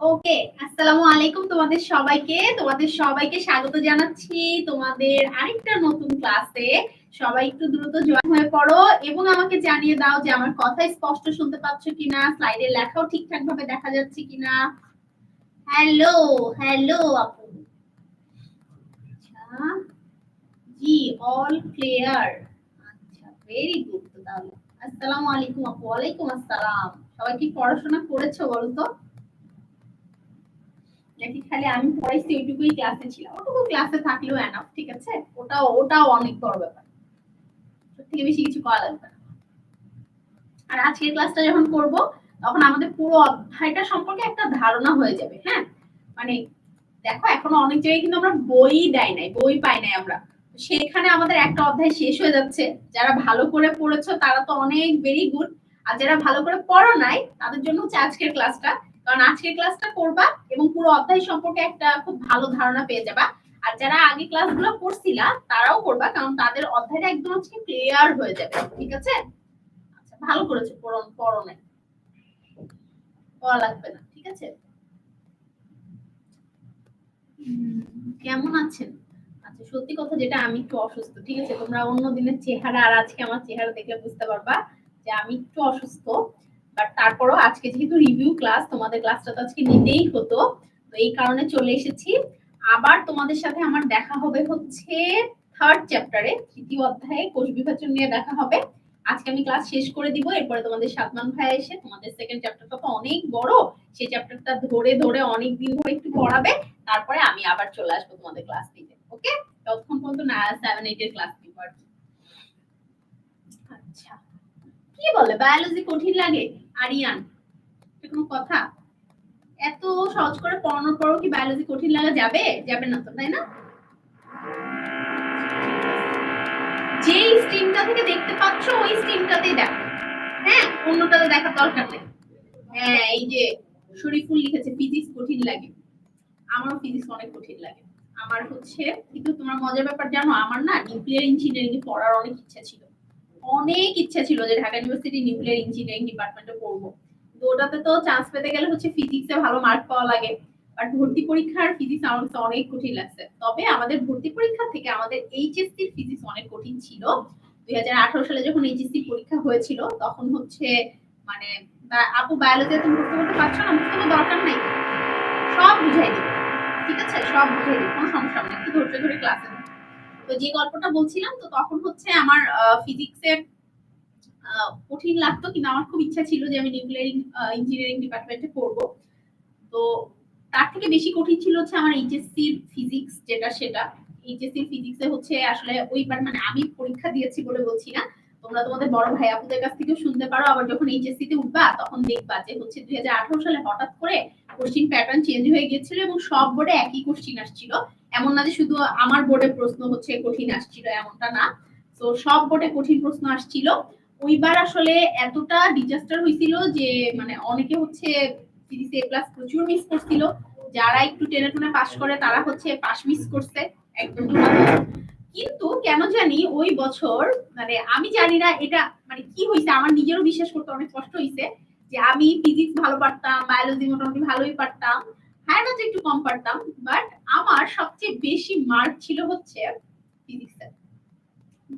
ওকে, আসসালামু আলাইকুম তোমাদের সবাইকে স্বাগত জানাচ্ছি তোমাদের আরেকটা নতুন ক্লাসে। সবাই একটু দ্রুত জয়েন হয়ে পড়ো এবং আমাকে জানিয়ে দাও যে আমার কথা স্পষ্ট শুনতে পাচ্ছ কিনা, স্লাইডের লেখাও ঠিকঠাক ভাবে দেখা যাচ্ছে কিনা। হ্যালো হ্যালো আপু। আচ্ছা, জি অল ক্লিয়ার। আচ্ছা, ভেরি গুড। তাহলে আসসালামু আলাইকুম আপু। ওয়ালাইকুম আসসালাম। সবাই কি পড়াশোনা করেছো বলো তো? নাকি খালি আমি পড়াইছি ওইটুকুই ক্লাসে ছিলাম? ওটুকু ক্লাসে থাকলেও এনাফ, ঠিক আছে? ওটাও অনেক বড় ব্যাপার। তার থেকে বেশি কিছু করা লাগবে না। আর আজকের ক্লাসটা যখন করব তখন আমাদের পুরো অধ্যায়টা সম্পর্কে একটা ধারণা হয়ে যাবে। হ্যাঁ, মানে দেখো এখনো অনেক জায়গায় কিন্তু আমরা বই দেয় নাই, বই পাই নাই আমরা। সেখানে আমাদের একটা অধ্যায় শেষ হয়ে যাচ্ছে। যারা ভালো করে পড়েছো তারা তো অনেক ভেরি গুড, আর যারা ভালো করে পড়ো নাই তাদের জন্য হচ্ছে আজকের ক্লাসটা। কারণ আজকের ক্লাসটা করবা এবং পুরো অধ্যায় সম্পর্কে একটা খুব ভালো ধারণা পেয়ে যাবা। আর যারা আগে ক্লাসগুলো করছিলা তারাও করবা, কারণ তাদের অধ্যায়টা একদম হচ্ছে ক্লিয়ার হয়ে যাবে। ঠিক আছে? আচ্ছা, ভালো করেছো। পড়ো নাই, পড়া লাগবে না। ঠিক আছে? কেমন আছেন? আচ্ছা, সত্যি কথা যেটা, আমি একটু অসুস্থ। ঠিক আছে? তোমরা অন্য দিনের চেহারা আর আজকে আমার চেহারা দেখলে বুঝতে পারবা যে আমি একটু অসুস্থ। বাট তারপরও আজকে যেহেতু রিভিউ ক্লাস, তোমাদের ক্লাসটা তো আজকে নিতেই হতো, তো এই কারণে চলে এসেছি। আবার তোমাদের সাথে আমার দেখা হবে হচ্ছে থার্ড চ্যাপ্টারে, তৃতীয় অধ্যায়ে কোষ বিভাজন নিয়ে দেখা হবে। আজকে আমি ক্লাস শেষ করে দিব, এরপরে তোমাদের সাদমান ভাই এসে তোমাদের সেকেন্ড চ্যাপ্টারটা তো অনেক বড়, সেই চ্যাপ্টারটা ধরে ধরে অনেক দিন ধরে একটু পড়াবে। তারপরে আমি আবার চলে আসবো তোমাদের ক্লাস নিতে। ওকে, ততক্ষণ পর্যন্ত না 7-8 এর ক্লাস নিব। আচ্ছা, কি বলে বায়োলজি কঠিন লাগে? আরিয়ান, এটা কোনো কথা? এত সহজ করে পড়ানোর পরও কি বায়োলজি কঠিন লাগা যাবে? যাবে না তো, তাই না? যে স্ট্রিমটা থেকে দেখতে পাচ্ছ ওই স্ট্রিমটাতেই দেখো। হ্যাঁ, অন্যটাতে দেখার দরকার নেই। হ্যাঁ, এই যে শরীফুল লিখেছে ফিজিক্স কঠিন লাগে। আমারও ফিজিক্স অনেক কঠিন লাগে। আমার হচ্ছে, কিন্তু তোমার মজার ব্যাপার জানো, আমার না নিউক্লিয়ার ইঞ্জিনিয়ারিং এ পড়ার অনেক ইচ্ছা ছিল। অনেক ইচ্ছা ছিল যে ঢাকা ইউনিভার্সিটি নিউক্লিয়ার ইঞ্জিনিয়ারিং ডিপার্টমেন্টে পড়বো। তো ওটাতে তো চান্স পেতে গেলে হচ্ছে ফিজিক্সে ভালো মার্ক পাওয়া লাগে। আর ভর্তি পরীক্ষার ফিজিক্স আমার কাছে অনেক কঠিন লাগছে। তবে আমাদের ভর্তি পরীক্ষা থেকে আমাদের এইচএসসি ফিজিক্স অনেক কঠিন ছিল। 2018 সালে যখন এইচএসসি পরীক্ষা হয়েছিল তখন হচ্ছে, মানে আপু বায়োলজি তুমি বুঝতে করতে পারছো না, বুঝতে দরকার নাই, সব বুঝাই দিই। ঠিক আছে? সব বুঝাই দিই, কোনো সমস্যা নেই, একটু ধৈর্য ধরে ক্লাসে। তো যে গল্পটা বলছিলাম, তো তখন হচ্ছে আমার ফিজিক্সের কঠিন লাগতো, কিন্তু আমার খুব ইচ্ছা ছিল যে আমি নিউক্লিয়ার ইঞ্জিনিয়ারিং ডিপার্টমেন্টে পড়বো। তো তার থেকে বেশি কঠিন ছিল হচ্ছে আমার এইচএসসি ফিজিক্স, সেটা এইচএসসি ফিজিক্সে হচ্ছে আসলে ওইবার, মানে আমি পরীক্ষা দিয়েছি বলে বলছি না, তোমরা তোমাদের বড় ভাই আপুদের কাছ থেকেও শুনতে পারো। আবার যখন এইচএসসি তে উঠবা তখন দেখবা যে হচ্ছে 2018 সালে হঠাৎ করে কোশ্চিন প্যাটার্ন চেঞ্জ হয়ে গিয়েছিল এবং সব বোর্ডে একই কোশ্চিন আসছিল। এমন না যে শুধু আমার বোর্ডে প্রশ্ন হচ্ছে কঠিন আসছিল, এমনটা না। তো সব বোর্ডে কঠিন প্রশ্ন আসছিল। ওইবার আসলে এতটা ডিজাস্টার হয়েছিল যে মানে অনেকে হচ্ছে ফিজিক্সে এ প্লাস প্রচুর মিস করছিল। যারা একটু টেনে টুনে পাস করে তারা হচ্ছে পাস মিস করছে একদম। কিন্তু কেন জানি ওই বছর, মানে আমি জানি না এটা মানে কি হয়েছে, আমার নিজেরও বিশ্বাস করতে অনেক কষ্ট হয়েছে যে আমি ফিজিক্স ভালো পারতাম, বায়োলজি মোটামুটি ভালোই পারতাম, হায়ারটা একটু কম পারতাম, বাট আমার সবচেয়ে বেশি মার্ক ছিল হচ্ছে ফিজিক্সে।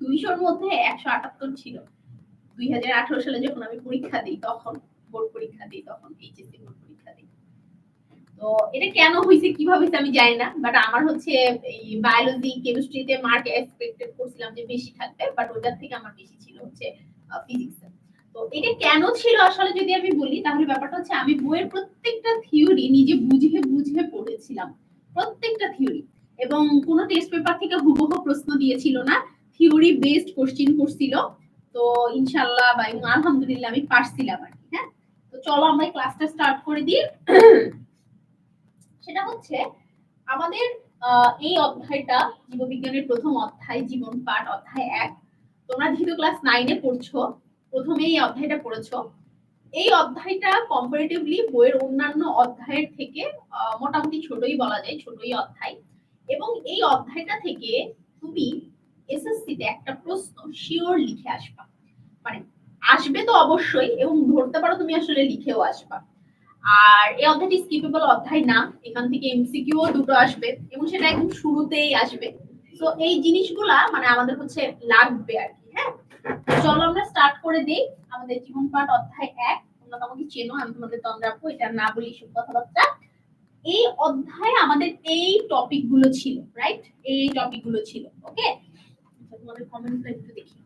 200-র মধ্যে 178 ছিল 2018 সালে যখন আমি পরীক্ষা দিই, তখন বোর্ড পরীক্ষা দিই, তখন এইচএসসি বোর্ড পরীক্ষা দিই। তো এটা কেন হয়েছে কিভাবে হয়েছে আমি জানি না, বাট আমার হচ্ছে এই বায়োলজি কেমিস্ট্রিতে মার্ক এক্সপেক্টেড করছিলাম যে বেশি থাকবে, বাট ওটার থেকে আমার বেশি ছিল হচ্ছে ফিজিক্সে। তো এটা কেন ছিল আসলে যদি আমি বলি, তাহলে ব্যাপারটা হচ্ছে আমি বইয়ের প্রত্যেকটা থিওরি নিজে বুঝে বুঝে পড়েছিলাম, প্রত্যেকটা থিওরি। এবং কোন টেস্ট পেপার থেকে হুবহু প্রশ্ন দিয়েছিল না, থিওরি বেসড কোশ্চেন করছিল। তো ইনশাআল্লাহ বা আলহামদুলিল্লাহ আমি পারছিলাম আর কি। হ্যাঁ, তো চলো আমরা ক্লাসটা স্টার্ট করে দিই। সেটা হচ্ছে আমাদের এই অধ্যায়টা জীববিজ্ঞানের প্রথম অধ্যায়, জীবন পাঠ অধ্যায় 1। তোমরা যেহেতু ক্লাস 9 এ পড়ছো, প্রথমে এই অধ্যায়টা পড়েছো। এই অধ্যায়টা কম্পারেটিভলি বইয়ের অন্যান্য অধ্যায়ের থেকে মোটামুটি ছোটই বলা যায়, ছোটই অধ্যায়। এবং এই অধ্যায়টা থেকে তুমি এসএসসি তে একটা প্রশ্ন শিওর লিখে আসবা, মানে আসবে তো অবশ্যই, এবং ধরতে পারো তুমি আসলে লিখেও আসবা। আর এই অধ্যায়টি স্কিপেবল অধ্যায় না, এখান থেকে এমসিকিউ দুটো আসবে এবং সেটা একদম শুরুতেই আসবে। তো এই জিনিসগুলা মানে আমাদের হচ্ছে লাগবে আর কি। হ্যাঁ, চলো আমরা স্টার্ট করে দেই আমাদের জীবন পাঠ অধ্যায় 1। তোমরা আমাকে চেনো, আমি তোমাদের তন্দ্রা আপু, এটা না বলি সব কথাবার্তা। এই অধ্যায়ে আমাদের এই টপিক গুলো ছিল, রাইট? এই টপিক গুলো ছিল। ওকে, তোমাদের কমেন্টটা একটু দেখি।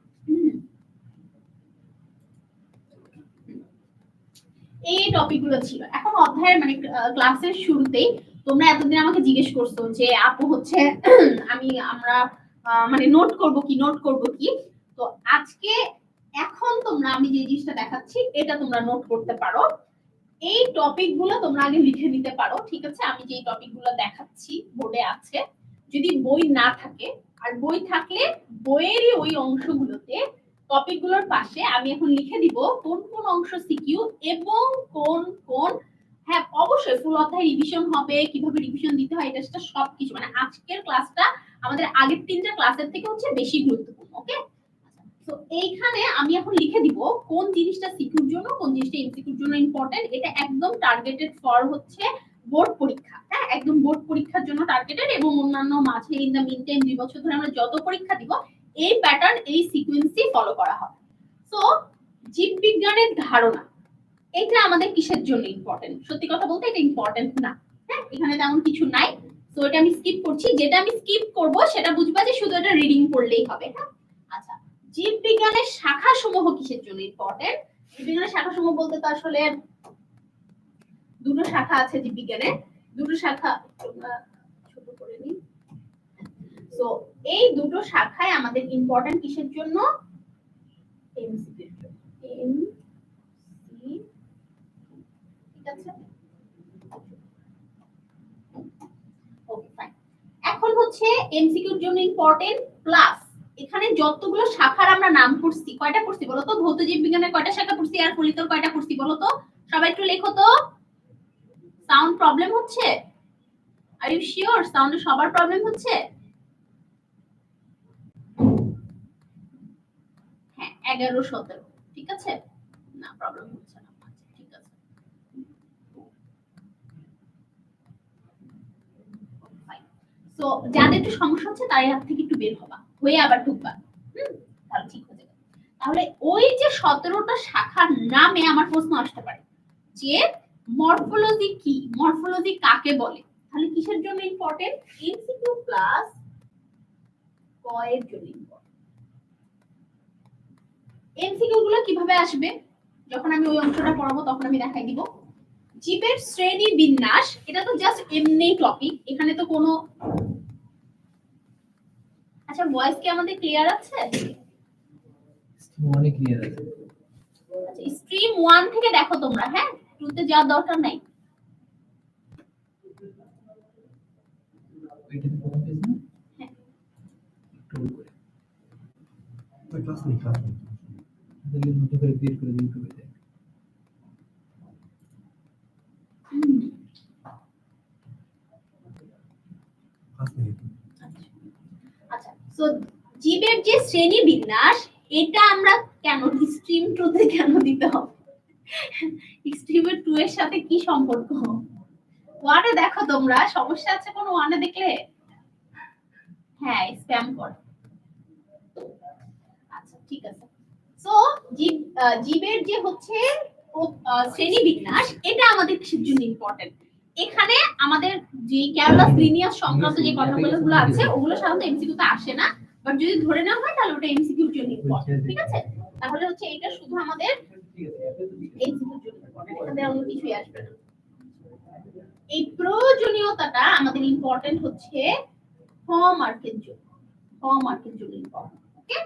এই টপিক গুলো ছিল। এখন অধ্যায়ের মানে ক্লাসের শুরুতেই তোমরা এতদিন আমাকে জিজ্ঞেস করছো যে আপু হচ্ছে আমরা মানে নোট করব কি। তো আজকে এখন তোমরা আমি যে জিনিসটা দেখাচ্ছি এটা তোমরা নোট করতে পারো। এই টপিক গুলো তোমরা আগে লিখে নিতে পারো, ঠিক আছে? আমি যে টপিক গুলো দেখাচ্ছি বোর্ডে আছে, যদি বই না থাকে আর বই থাকলে বইয়েরই ওই অংশগুলোতে টপিক গুলোর পাশে আমি এখন লিখে দিব কোন কোন অংশ সিকিউ এবং কোন কোন, হ্যাঁ অবশ্যই ফুল অধ্যায় রিভিশন হবে, কিভাবে রিভিশন দিতে হয় এটা সেটা সবকিছু, মানে আজকের ক্লাসটা আমাদের আগের 3টা ক্লাসের থেকে হচ্ছে বেশি গুরুত্বপূর্ণ। ওকে, তো এইখানে আমি এখন লিখে দিব কোন জিনিসটা সিকিউর জন্য, কোন জিনিসটা এমসিকিউর জন্য ইম্পর্টেন্ট। এটা একদম টার্গেটেড ফর হচ্ছে বোর্ড পরীক্ষা। হ্যাঁ, একদম বোর্ড পরীক্ষার জন্য টার্গেটেড এবং অন্যান্য মাঝে ইন দা মিন টাইম 2 বছর ধরে আমরা যত পরীক্ষা দিব এই প্যাটার্ন এই সিকোয়েন্সই ফলো করা হবে। সো জীববিজ্ঞানের ধারণা এটা আমাদের কিসের জন্য ইম্পর্টেন্ট? সত্যি কথা বলতে এটা ইম্পর্টেন্ট না। হ্যাঁ, এখানে তেমন কিছু নাই, তো এটা আমি স্কিপ করছি। যেটা আমি স্কিপ করব সেটা বুঝবা যে শুধু এটা রিডিং পড়লেই হবে। হ্যাঁ, আচ্ছা, জীববিজ্ঞানের শাখাসমূহ কিসের জন্য ইম্পর্টেন্ট? জীববিজ্ঞানের শাখাসমূহ বলতে তো আসলে দুটো শাখা আছে জীববিজ্ঞানের, দুটো শাখা ছোট করে নিই। সো এই দুটো শাখায় আমাদের ইম্পর্টেন্ট কিসের জন্য? এমসিকিউ এর জন্য। এমসি, ঠিক আছে? Okay fine. এখন হচ্ছে এমসিকিউর জন্য ইম্পর্টেন্ট প্লাস এখানে যতগুলো শাখার আমরা নাম করছি, কয়টা করছি বলো তো? ভৌত জীববিজ্ঞানের কয়টা শাখা করছি আর ফলিতর কয়টা করছি বলো তো? সবাই একটু লেখো তো। সাউন্ড প্রবলেম হচ্ছে? আর ইউ শিওর সাউন্ডে সবার প্রবলেম হচ্ছে? হ্যাঁ, 11 17, ঠিক আছে, না প্রবলেম হচ্ছে না, ঠিক আছে। সো যাদের একটু সমস্যা হচ্ছে তার হাত থেকে একটু বের হবা, হয়ে আবার ঢুকবা, তাহলে ঠিক হয়ে যাবে। তাহলে ওই যে 17টা শাখার নামে আমার প্রশ্ন আসতে পারে যে মরফোলজি কি, মরফোলজি কাকে বলে? তাহলে কিসের জন্য ইম্পর্টেন্ট? এমসিকিউ প্লাস ক এর জন্য ইম্পর্টেন্ট। এমসিকিউ গুলো কিভাবে আসবে? যখন আমি ওই অংশটা পড়াবো তখন আমি দেখাই দিব। জীবের শ্রেণী বিন্যাস, এটা তো জাস্ট এমনি টপিক, এখানে তো কোনো, আচ্ছা ভয়েস কি আমাদের ক্লিয়ার আছে? অনেক ক্লিয়ার আছে। আচ্ছা, স্ট্রিম 1 থেকে দেখো তোমরা, হ্যাঁ 2 তে যাওয়ার দরকার নাই। এটা তো প্রথম পেজ না? হ্যাঁ, একটু করে ওই ক্লাস নেই তাহলে নতুন করে ক্রিয়েট করে দিন হবে। আচ্ছা, সো জীবের যে শ্রেণী বিন্যাস এটা আমরা কেন স্ট্রিম 2 তে কেন দিতে হবে? স্ট্রিমের 2 এর সাথে কি সম্পর্ক? ওয়ানে দেখো তোমরা, সমস্যা আছে কোন ওয়ানে দেখলে? হ্যাঁ, স্প্যাম করে। আচ্ছা ঠিক আছে। সো জীবের যে হচ্ছে শ্রেণী বিন্যাস এটা আমাদের কিসের জন্য ইম্পর্টেন্ট? এখানে আমাদের যে ক্যালকুলাস লিনিয়ার সংক্রান্ত যে কথাগুলো আছে ওগুলো সাধারণত এমসিকিউ তে আসে না, বাট যদি ধরে নেওয়া হয় তাহলে ওটা এমসিকিউর জন্য ইম্পর্টেন্ট, ঠিক আছে? তাহলে হচ্ছে এটা শুধু আমাদের এমসিকিউর জন্য ইম্পর্টেন্ট, এখানে অন্য কিছুই আসবে না। এই প্রয়োজনীয়তাটা আমাদের ইম্পর্টেন্ট হচ্ছে হলমার্কের জন্য, হলমার্কের জন্য ইম্পর্টেন্ট। ওকে,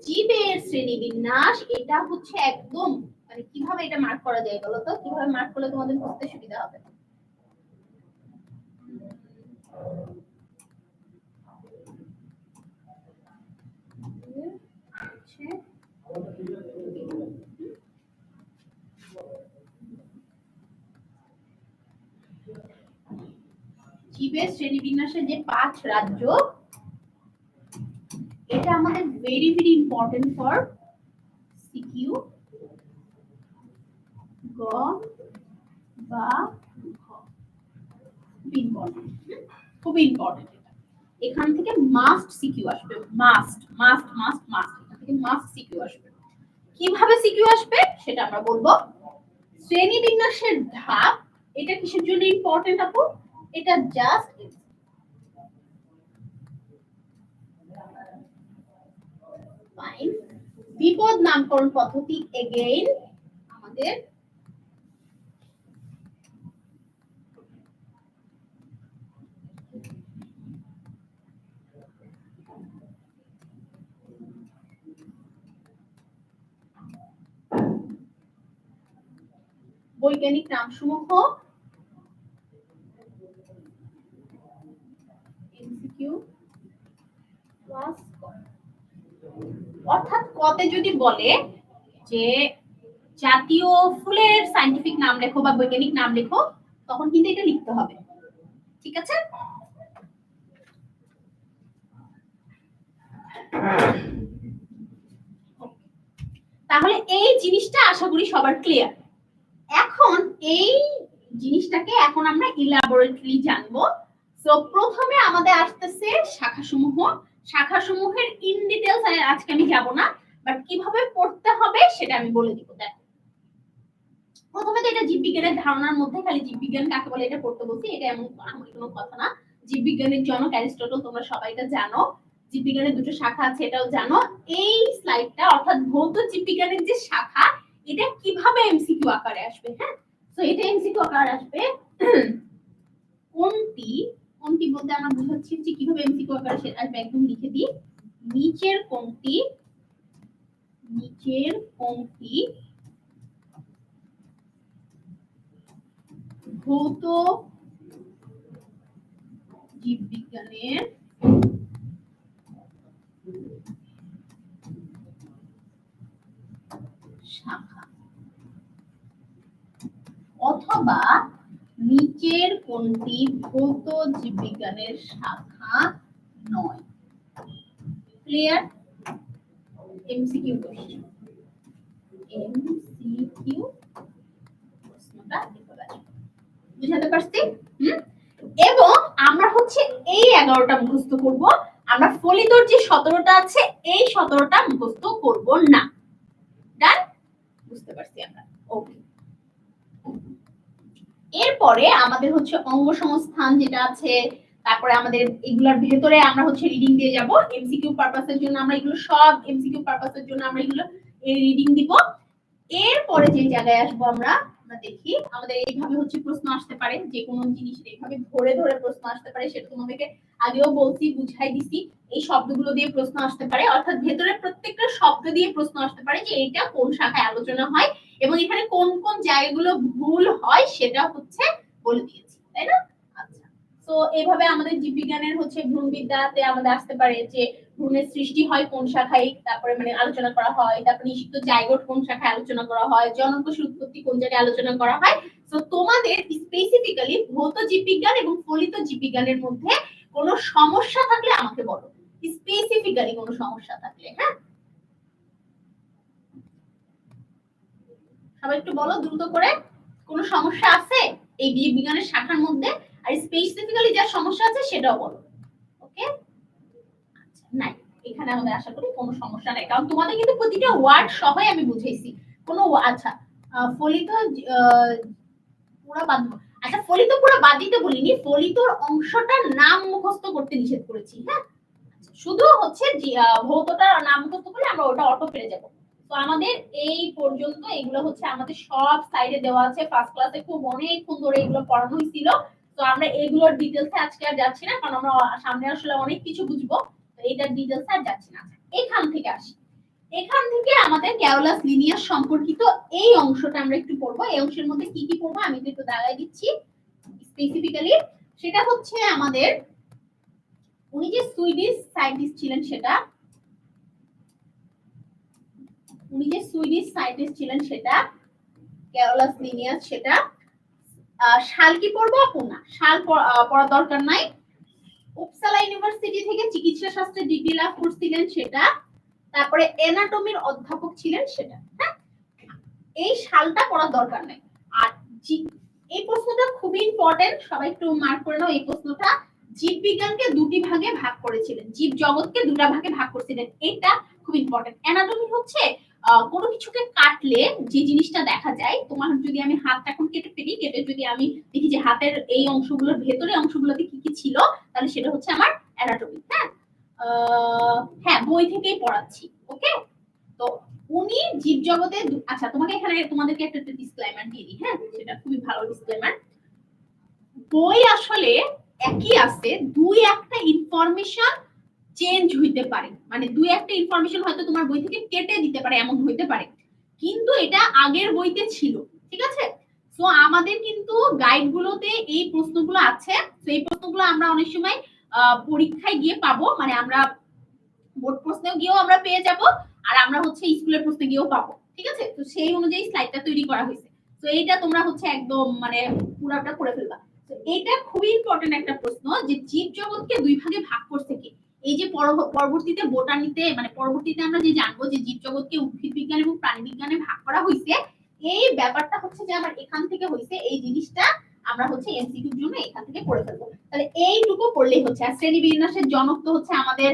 জীবের শ্রেণীবিন্যাস এটা হচ্ছে একদম মানে কিভাবে এটা মার্ক করা যায় বলো তো? কিভাবে মার্ক করলে তোমাদের বুঝতে সুবিধা হবে? জীবের শ্রেণীবিন্যাসের যে 5 রাজ্য এটা আমাদের very very important for CQ, গ বা খুব ইম্পর্টেন্ট। এখান থেকে মাস্ট সিকিউ আসবে, মাস্ট মাস্ট মাস্ট মাস্ট, এখান থেকে মাস্ট সিকিউ আসবে। কিভাবে সিকিউ আসবে সেটা আমরা বলবো। শ্রেণী বিন্যাসের ধাপ, এটা কিসের জন্য ইম্পর্টেন্ট আপু? এটা জাস্ট ফাইন। বিপদ নামকরণ পদ্ধতি এগেইন আমাদের বৈজ্ঞানিক নামসমূহ এমসিকিউ ক্লাস। অর্থাৎ কতে যদি বলে যে জাতীয় ফুলের সায়েন্টিফিক নাম লেখো বা বৈজ্ঞানিক নাম লেখো, তখন কিন্তু এটা লিখতে হবে, ঠিক আছে? তাহলে এই জিনিসটা আশা করি সবার ক্লিয়ার। এখন এই জিনিসটাকে এখন আমরা ইলাবোরেটলি জানবো। সো প্রথমে আমাদের আসতেছে শাখাসমূহ। শাখাসমূহের ইন ডিটেইলস আজকে আমি যাব না, বাট কিভাবে পড়তে হবে সেটা আমি বলে দিব। দেখো, প্রথমে তো এটা জীববিজ্ঞানের ধারণার মধ্যে, খালি জীববিজ্ঞান কাকে বলে এটা পড়তে বলছি, এটা এমন কোনো কথা না। জীববিজ্ঞানের জনক অ্যারিস্টটল, তোমরা সবাই এটা জানো। জীববিজ্ঞানের দুটো শাখা আছে, এটাও জানো। এই স্লাইডটা অর্থাৎ ভৌত জীববিজ্ঞানের যে শাখা, এটা কিভাবে এমসিকিউ আকারে আসবে। হ্যাঁ, তো এটা এমসিকিউ আকারে আসবে। কোনটি কোনটি বলতে আমরা বুঝাচ্ছি যে কিভাবে এমসিকিউ আকারে আসবে, একদম লিখে দিই। নিচের কোনটি ভৌত জীববিজ্ঞানের শাখা, অথবা নিচের কোনটি ভৌত জীববিজ্ঞানের শাখা নয়। ক্লিয়ার? এমসিকিউ কোশ্চেন, এমসিকিউ প্রশ্নটা বুঝাতে পারছি? এবং আমরা হচ্ছে এই 11টা মুখস্থ করব, আমরা ফলিতর যে 17টা আছে এই 17টা মুখস্থ করব না। ডান? বুঝতে পারছি আমরা। ওকে, এরপরে আমাদের হচ্ছে অঙ্গ সংস্থান যেটা আছে, তারপরে আমাদের এগুলোর ভেতরে আমরা হচ্ছে রিডিং দিয়ে যাব। এমসিকিউ পারপাসের জন্য আমরা এগুলো সব এমসিকিউ পারপাসের জন্য আমরা এগুলো রিডিং দিব। এরপরে যে জায়গায় আসবো আমরা দেখি আমাদের এইভাবে হচ্ছে প্রশ্ন আসতে পারে, যে কোনো জিনিস এইভাবে ধরে ধরে প্রশ্ন আসতে পারে। সেটা তোমাদেরকে আগেও বলছি, বুঝাই দিছি। এই শব্দগুলো দিয়ে প্রশ্ন আসতে পারে, অর্থাৎ ভেতরে প্রত্যেকটা শব্দ দিয়ে প্রশ্ন আসতে পারে যে এটা কোন শাখায় আলোচনা হয় এবং এখানে কোন কোন জায়গাগুলো ভুল হয় সেটা হচ্ছে বলে দিয়েছি, তাই না? আচ্ছা, তো এইভাবে আমাদের জীববিজ্ঞানের হচ্ছে ভ্রূণবিদ্যাতে আমাদের আসতে পারে যে ভ্রূণের সৃষ্টি হয় কোন শাখায়, তারপরে মানে আলোচনা করা হয়, তারপরে নিষিক্ত জাইগোট কোন শাখায় আলোচনা করা হয়, জননকোষের উৎপত্তি কোন জায়গায় আলোচনা করা হয়। তো তোমাদের স্পেসিফিক্যালি ভৌত জীববিজ্ঞান এবং ফলিত জীববিজ্ঞানের মধ্যে কোনো সমস্যা থাকলে আমাকে বলো, স্পেসিফিক্যালি কোনো সমস্যা থাকলে। হ্যাঁ, সবাই একটু বলো দ্রুত করে, কোনো সমস্যা আছে এই জীববিজ্ঞানের শাখার মধ্যে? আর স্পেসিফিক্যালি যা সমস্যা আছে সেটাও বলো। ওকে, আচ্ছা, নাই, এখানে আমাদের আশা করি কোনো সমস্যা নাই, কারণ তোমাদের কিন্তু প্রতিটা ওয়ার্ড সহই আমি বুঝাইছি। কোনো আচ্ছা, ফলিত পুরো বাদ, আচ্ছা ফলিত পুরো বাদ দিতে বলিনি, ফলিতর অংশটার নাম মুখস্থ করতে নিষেধ করেছি। হ্যাঁ, শুধু হচ্ছে ভৌতটার নাম মুখস্থ করলে আমরা ওটা অটো পেরে যাব। তো আমাদের এই পর্যন্ত এগুলো হচ্ছে আমাদের সব সাইডে দেওয়া আছে, ফার্স্ট ক্লাসে খুব অনেকক্ষণ ধরে এগুলো পড়ানো হয়েছিল। তো আমরা এগুলোর ডিটেলসে আজকে আর যাচ্ছি না, কারণ আমরা সামনে আসলে অনেক কিছু বুঝবো। তো এইটার ডিটেলসে আর যাচ্ছি না। এখান থেকে আসি, এখান থেকে আমাদের ক্যারোলাস লিনিয়াস সম্পর্কিত এই অংশটা আমরা একটু পড়বো। এই অংশের মধ্যে কি কি পড়বো আমি একটু দাগাই দিচ্ছি স্পেসিফিক্যালি। সেটা হচ্ছে আমাদের উনি যে সুইডিশ সায়েন্টিস্ট ছিলেন সেটা, ক্যারোলাস লিনিয়াস, সেটা সাল কি পড়বো আপু? না, সাল পড়ার দরকার নাই। উপসালা ইউনিভার্সিটি থেকে চিকিৎসা শাস্ত্রে ডিগ্রি লাভ করছিলেন সেটা, তারপরে অ্যানাটমির অধ্যাপক ছিলেন সেটা। হ্যাঁ, এই সালটা পড়ার দরকার নাই। আর এই প্রশ্নটা খুবই ইম্পর্টেন্ট, সবাই একটু মার্ক করে নাও এই প্রশ্নটা। জীববিজ্ঞানকে দুটি ভাগে ভাগ করেছিলেন, জীব জগৎকে দুটা ভাগে ভাগ করেছিলেন, এটা খুব ইম্পর্টেন্ট। অ্যানাটমি হচ্ছে কোনো কিছুকে কাটলে যে জিনিসটা দেখা যায়, তোমার যদি আমি হাতটা এখন কেটে ফেলি, কেটে যদি আমি দেখি যে হাতের এই অংশগুলোর ভেতরে অংশগুলোতে কি কি ছিল, তাহলে সেটা হচ্ছে আমার অ্যানাটমি। হ্যাঁ, হ্যাঁ বই থেকেই পড়াচ্ছি। ওকে, তো উনি জীবজগতে আচ্ছা তোমাকে এখানে তোমাদেরকে একটা ডিসক্লেমার দিয়ে দিই। হ্যাঁ, সেটা খুবই ভালো ডিসক্লেমার। বই আসলে একই আছে, দুই একটা ইনফরমেশন চেঞ্জ হইতে পারে, মানে দুই একটা ইনফরমেশন হয়তো তোমার বই থেকে কেটে দিতে পারে, এমন হইতে পারে, কিন্তু এটা আগের বইতে ছিল। ঠিক আছে, সো আমাদের কিন্তু গাইড গুলোতে এই প্রশ্নগুলো আছে। তো এই প্রশ্নগুলো আমরা অনেক সময় পরীক্ষায় গিয়ে পাবো, মানে আমরা বোর্ড প্রশ্নেও গিয়েও আমরা পেয়ে যাব, আর আমরা হচ্ছে স্কুলের প্রশ্নে গিয়েও পাবো। ঠিক আছে, তো সেই অনুযায়ী স্লাইডটা তৈরি করা হয়েছে। তো এইটা তোমরা হচ্ছে একদম মানে পুরোটা করে ফেলবা। তো এটা খুবই ইম্পর্টেন্ট একটা প্রশ্ন যে জীব জগৎকে দুই ভাগে ভাগ করছে কে। এই যে পরবর্তীতে বোটানিতে মানে পরবর্তীতে আমরা যে জানবো যে জীব জগৎকে উদ্ভিদ বিজ্ঞান এবং প্রাণী বিজ্ঞানে ভাগ করা হয়েছে, এই ব্যাপারটা হচ্ছে যে আমার এখান থেকে হয়েছে, এই জিনিসটা আমরা হচ্ছে এমসিকিউর জন্য এখান থেকে পড়ে ফেলবো। তাহলে এইটুকু পড়লেই হচ্ছে। আর শ্রেণী বিন্যাসের জনক তো হচ্ছে আমাদের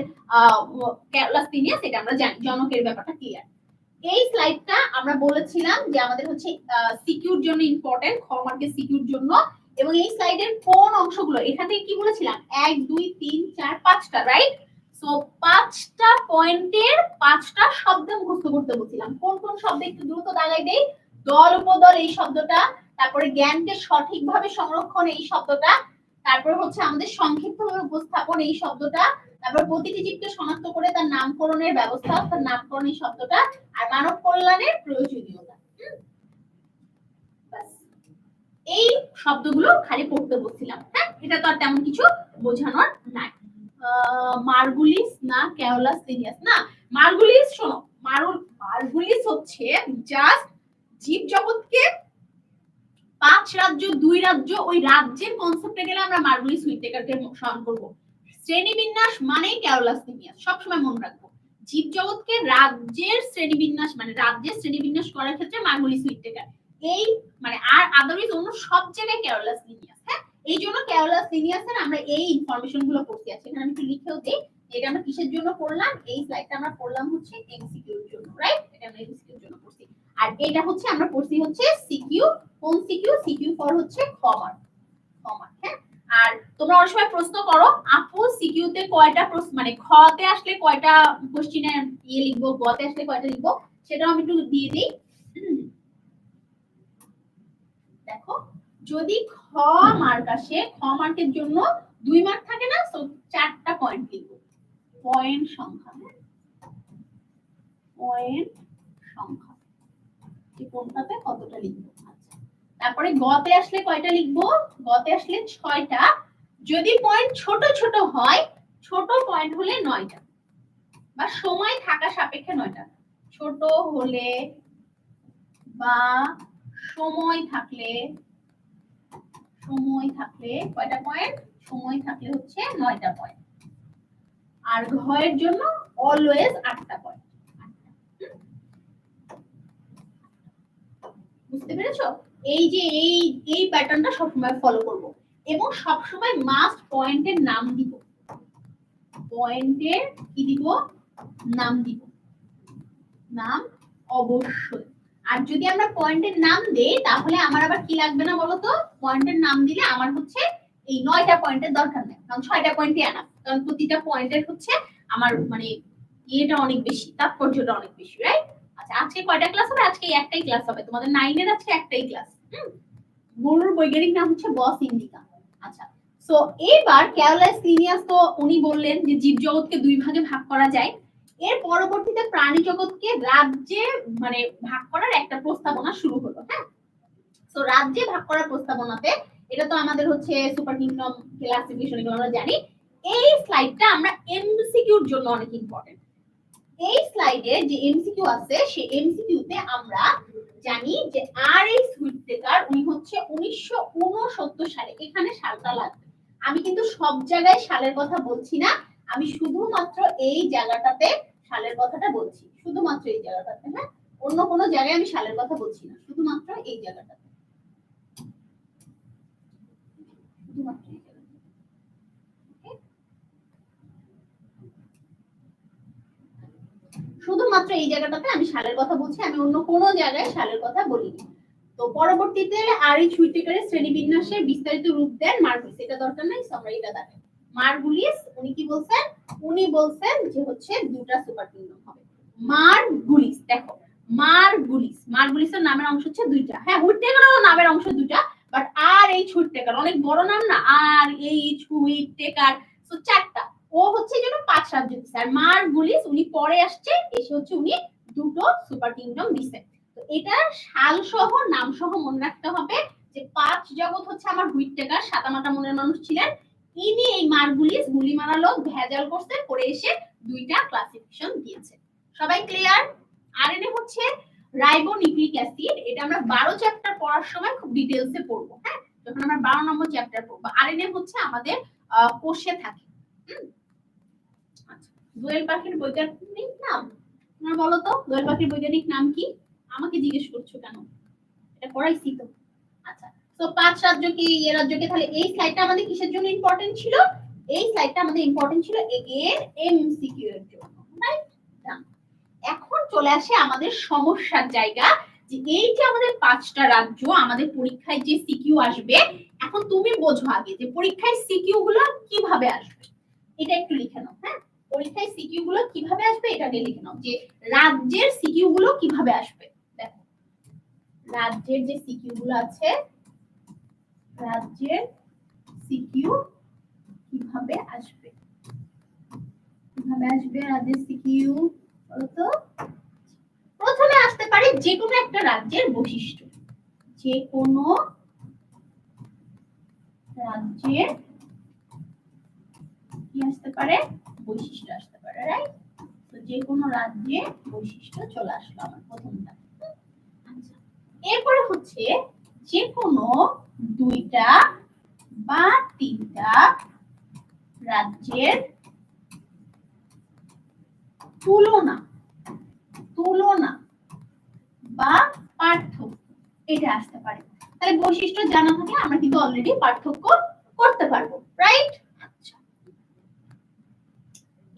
ক্যালোলাসথেনিয়াস, এটা আমরা জানি, জনকের ব্যাপারটা ক্লিয়ার। এই স্লাইডটা আমরা বলেছিলাম যে আমাদের হচ্ছে সিকিউর জন্য ইম্পর্টেন্ট, খ মার্কের সিকিউর জন্য। এবং এই স্লাইডের কোন অংশগুলো, এখান থেকে কি বলেছিলাম 1 2 3 4 5টা, রাইট? সো 5টা পয়েন্টের 5টা শব্দ মুখস্থ করতে বলছিলাম। কোন কোন শব্দ একটু দ্রুত দাগাই দেই। দল উপদল এই শব্দটা, তারপরে জ্ঞানকে সঠিকভাবে সংরক্ষণ এই শব্দটা, তারপর হচ্ছে আমাদের সংক্ষিপ্তভাবে উপস্থাপন এই শব্দটা, তারপর প্রতিটি জীবকে শনাক্ত করে তার নামকরণের ব্যবস্থা, তার নামকরণের শব্দটা, আর মানব কল্যাণের প্রয়োজনীয়তা। এই শব্দগুলো খালি পড়তে বলছিলাম। হ্যাঁ, এটা তো আর তেমন কিছু বোঝানোর নাই। মার্গুলিস না ক্যালোলাসথেনিয়াস না, মার্গুলিস শোনো, মার্গুলিস হচ্ছে জাস্ট জীব জগৎকে 5 রাজ্য 2 রাজ্য, ওই রাজ্যের কনসেপ্টে গেলে আমরা মার্গুলিস হুইটেকারকে স্মরণ করব। শ্রেণীবিন্যাস মানে ক্যালোলাসথেনিয়াস, সবসময় মনে রাখবো। জীবজগৎকে রাজ্যের শ্রেণীবিন্যাস মানে রাজ্যের শ্রেণীবিন্যাস করার ক্ষেত্রে মার্গুলিস হুইটেকার, এই মানে আর আদারওয়াইজ অন্য সব জায়গায় ক্যালোলাসথেনিয়াস। হ্যাঁ, এই জন্য ক্যালোলাসথেনিয়াসের আমরা এই ইনফরমেশন গুলো পড়ছি। আছে এখানে আমি একটু লিখেও দেই এটা আমরা কিসের জন্য পড়লাম। এই স্লাইডটা আমরা পড়লাম হচ্ছে এমসিকিউ এর জন্য, রাইট? এটা আমরা এমসিকিউ এর জন্য পড়ছি। আর এটা হচ্ছে আমরা পড়ছি হচ্ছে সিকিউ। কোন সিকিউ? সিকিউ ফর হচ্ছে কমার। হ্যাঁ, আর তোমরা অনেক সময় প্রশ্ন করো আপু সিকিউতে কয়টা প্রশ্ন, মানে খতে আসলে কয়টা কোশ্চেনে ইয়ে লিখবো, গতে আসলে কয়টা লিখবো, সেটাও আমি একটু দিয়ে দিই। দেখো, যদি খ মার্ক আসে, খ মার্কের জন্য 2 মার্ক থাকে না, তো 4টা পয়েন্ট লিখবো। পয়েন্ট সংখ্যা, পয়েন্ট সংখ্যা কোনটাতে কতটা লিখবো। আচ্ছা, তারপরে গতে আসলে কয়টা লিখবো? গতে আসলে 6টা। যদি পয়েন্ট ছোট ছোট হয়, ছোট পয়েন্ট হলে 9টা, বা সময় থাকা সাপেক্ষে 9টা। ছোট হলে বা সময় থাকলে কয়টা পয়েন্ট? সময় থাকলে হচ্ছে 9টা পয়েন্ট। আর ঘয়ের জন্য অলওয়েজ 8টা পয়েন্ট। বুঝতে পেরেছো? এই যে এই প্যাটার্নটা সবসময় ফলো করব, এবং সবসময় মাস্ট পয়েন্টের নাম দিব। পয়েন্টের কি দিব? নাম দিব, নাম অবশ্যই। আর যদি আমরা পয়েন্টের নাম দেই তাহলে আমার আবার কি লাগবে না বলো তো? পয়েন্টের নাম দিলে আমার হচ্ছে এই 9টা পয়েন্টের দরকার নেই, কারণ 6টা পয়েন্টই আনা, কারণ প্রতিটা পয়েন্টের হচ্ছে আমার মানে এটা অনেক বেশি, তাৎপর্যটা অনেক বেশি, রাইট? আচ্ছা, আজকে কয়টা ক্লাস হবে? আজকে একটাই ক্লাস হবে, তোমাদের 9 এর আজকে একটাই ক্লাস। গরুর বৈজ্ঞানিক নাম হচ্ছে বস ইন্ডিকা। আচ্ছা, সো এবার ক্যালোলাসথেনিয়াস তো উনি বললেন যে জীবজগৎকে 2 ভাগে ভাগ করা যায়। এর পরবর্তীতে প্রাণী জগৎকে রাজ্যে মানে ভাগ করার একটা প্রস্তাবনা শুরু হলো। হ্যাঁ, সো রাজ্যে ভাগ করার প্রস্তাবনাতে, এটা তো আমাদের হচ্ছে সুপার কিংডম ক্লাসিফিকেশন, এগুলো আমরা জানি। এই স্লাইডটা আমরা এমসিকিউর জন্য অনেক ইম্পর্টেন্ট। এই স্লাইডে যে এমসিকিউ আছে, সেই এমসিকিউতে আমরা জানি যে আর.এইচ. হুইটেকার উনি হচ্ছে 1969 সালে, এখানে সালটা লাগবে। আমি কিন্তু সব জায়গায় সালের কথা বলছি না, আমি শুধুমাত্র এই জায়গাটাতে সালের কথাটা বলছি, শুধুমাত্র এই জায়গাটাতে। হ্যাঁ, অন্য কোনো জায়গায় আমি সালের কথা বলছি না, শুধুমাত্র এই জায়গাটাতে। শুধুমাত্র এই জায়গাটা। Okay? শুধুমাত্র এই জায়গাটাতে আমি সালের কথা বলছি, আমি অন্য কোনো জায়গায় সালের কথা বলিনি। তো পরবর্তীতে আরএইচ হুইটেকারের শ্রেণীবিন্যাসের বিস্তারিত রূপ দেন মার্গুলিস, এটা দরকার নাই, সামারিটা দেখেন। মার্গুলিস উনি কি বলছেন? উনি বলছেন যে হচ্ছে দুটা সুপার কিংডম হবে। মার্গুলিস, দেখো মার্গুলিসের নামের অংশ হচ্ছে দুইটা। হ্যাঁ, হুইটেকারেরও নামের অংশ দুইটা, বাট আরএইচ হুইটেকার অনেক বড় নাম না, আরএইচ হুইটেকার, তো চারটা। ও হচ্ছে যেন 5 রাজ্য দিছে, আর মার্গুলিস উনি পরে আসছে, এসে হচ্ছে উনি দুটো সুপার কিংডম দিছে। তো এটা সাল সহ নাম সহ মনে রাখতে হবে যে 5 জগৎ হচ্ছে আমার হুইটেকার, সাদামাটা মনের মানুষ ছিলেন, ইনি এই মার্গুলিস গুলি মারালো, ভেজাল করতে করে এসে দুইটা ক্লাসিফিকেশন দিয়েছে। সবাই ক্লিয়ার? আরএনএ হচ্ছে রাইবোনিউক্লিক অ্যাসিড, এটা আমরা 12 চ্যাপ্টার পড়ার সময় খুব ডিটেইলসে পড়বো। হ্যাঁ, যখন আমরা 12 নম্বর চ্যাপ্টার পড়বো, আরএনএ হচ্ছে আমাদের কোষে থাকে। আচ্ছা, দোয়েল পাখির বৈজ্ঞানিক নাম তোমরা বলো তো, দোয়েল পাখির বৈজ্ঞানিক নাম কি? আমাকে জিজ্ঞেস করছো কেন? এটা পড়াইছি তো। আচ্ছা, তো 5 রাজ্য কি এই রাজ্যকে, তাহলে এই স্লাইডটা আমাদের কিসের জন্য ইম্পর্টেন্ট ছিল? এই স্লাইডটা আমাদের ইম্পর্টেন্ট ছিল এগেন এমসিকিউ এর জন্য, রাইট? এখন চলে আসে আমাদের সমস্যার জায়গা, যে এই যে আমাদের 5টা রাজ্য, আমাদের পরীক্ষায় যে সিকিউ আসবে, এখন তুমি বোঝো আগে যে পরীক্ষায় সিকিউ গুলো কিভাবে আসবে, এটা একটু লিখে নাও। হ্যাঁ, পরীক্ষায় সিকিউ গুলো কিভাবে আসবে এটা আগে লিখে নাও, যে রাজ্যের সিকিউ গুলো কিভাবে আসবে। দেখো, রাজ্যের যে সিকিউ গুলো আছে, রাজ্যের সিকিউ কিভাবে আসবে, কিভাবে আসবে রাজ্যের সিকিউ বলতো? প্রথমে আসতে পারে যে কোনো একটা রাজ্যের বৈশিষ্ট্য, যে কোনো রাজ্যের কি আসতে পারে? বৈশিষ্ট্য আসতে পারে, রাইট? তো যে কোনো রাজ্যের বৈশিষ্ট্য চলে আসলো আমার প্রথমটা। আচ্ছা, এরপরে হচ্ছে যে কোনো দুইটা বা তিনটা রাজ্যের তুলনা, তুলনা বা পার্থক্য, এটা আসতে পারে। তাহলে বৈশিষ্ট্য জানা থাকে, আমরা কিন্তু অলরেডি পার্থক্য করতে পারবো, রাইট? আচ্ছা,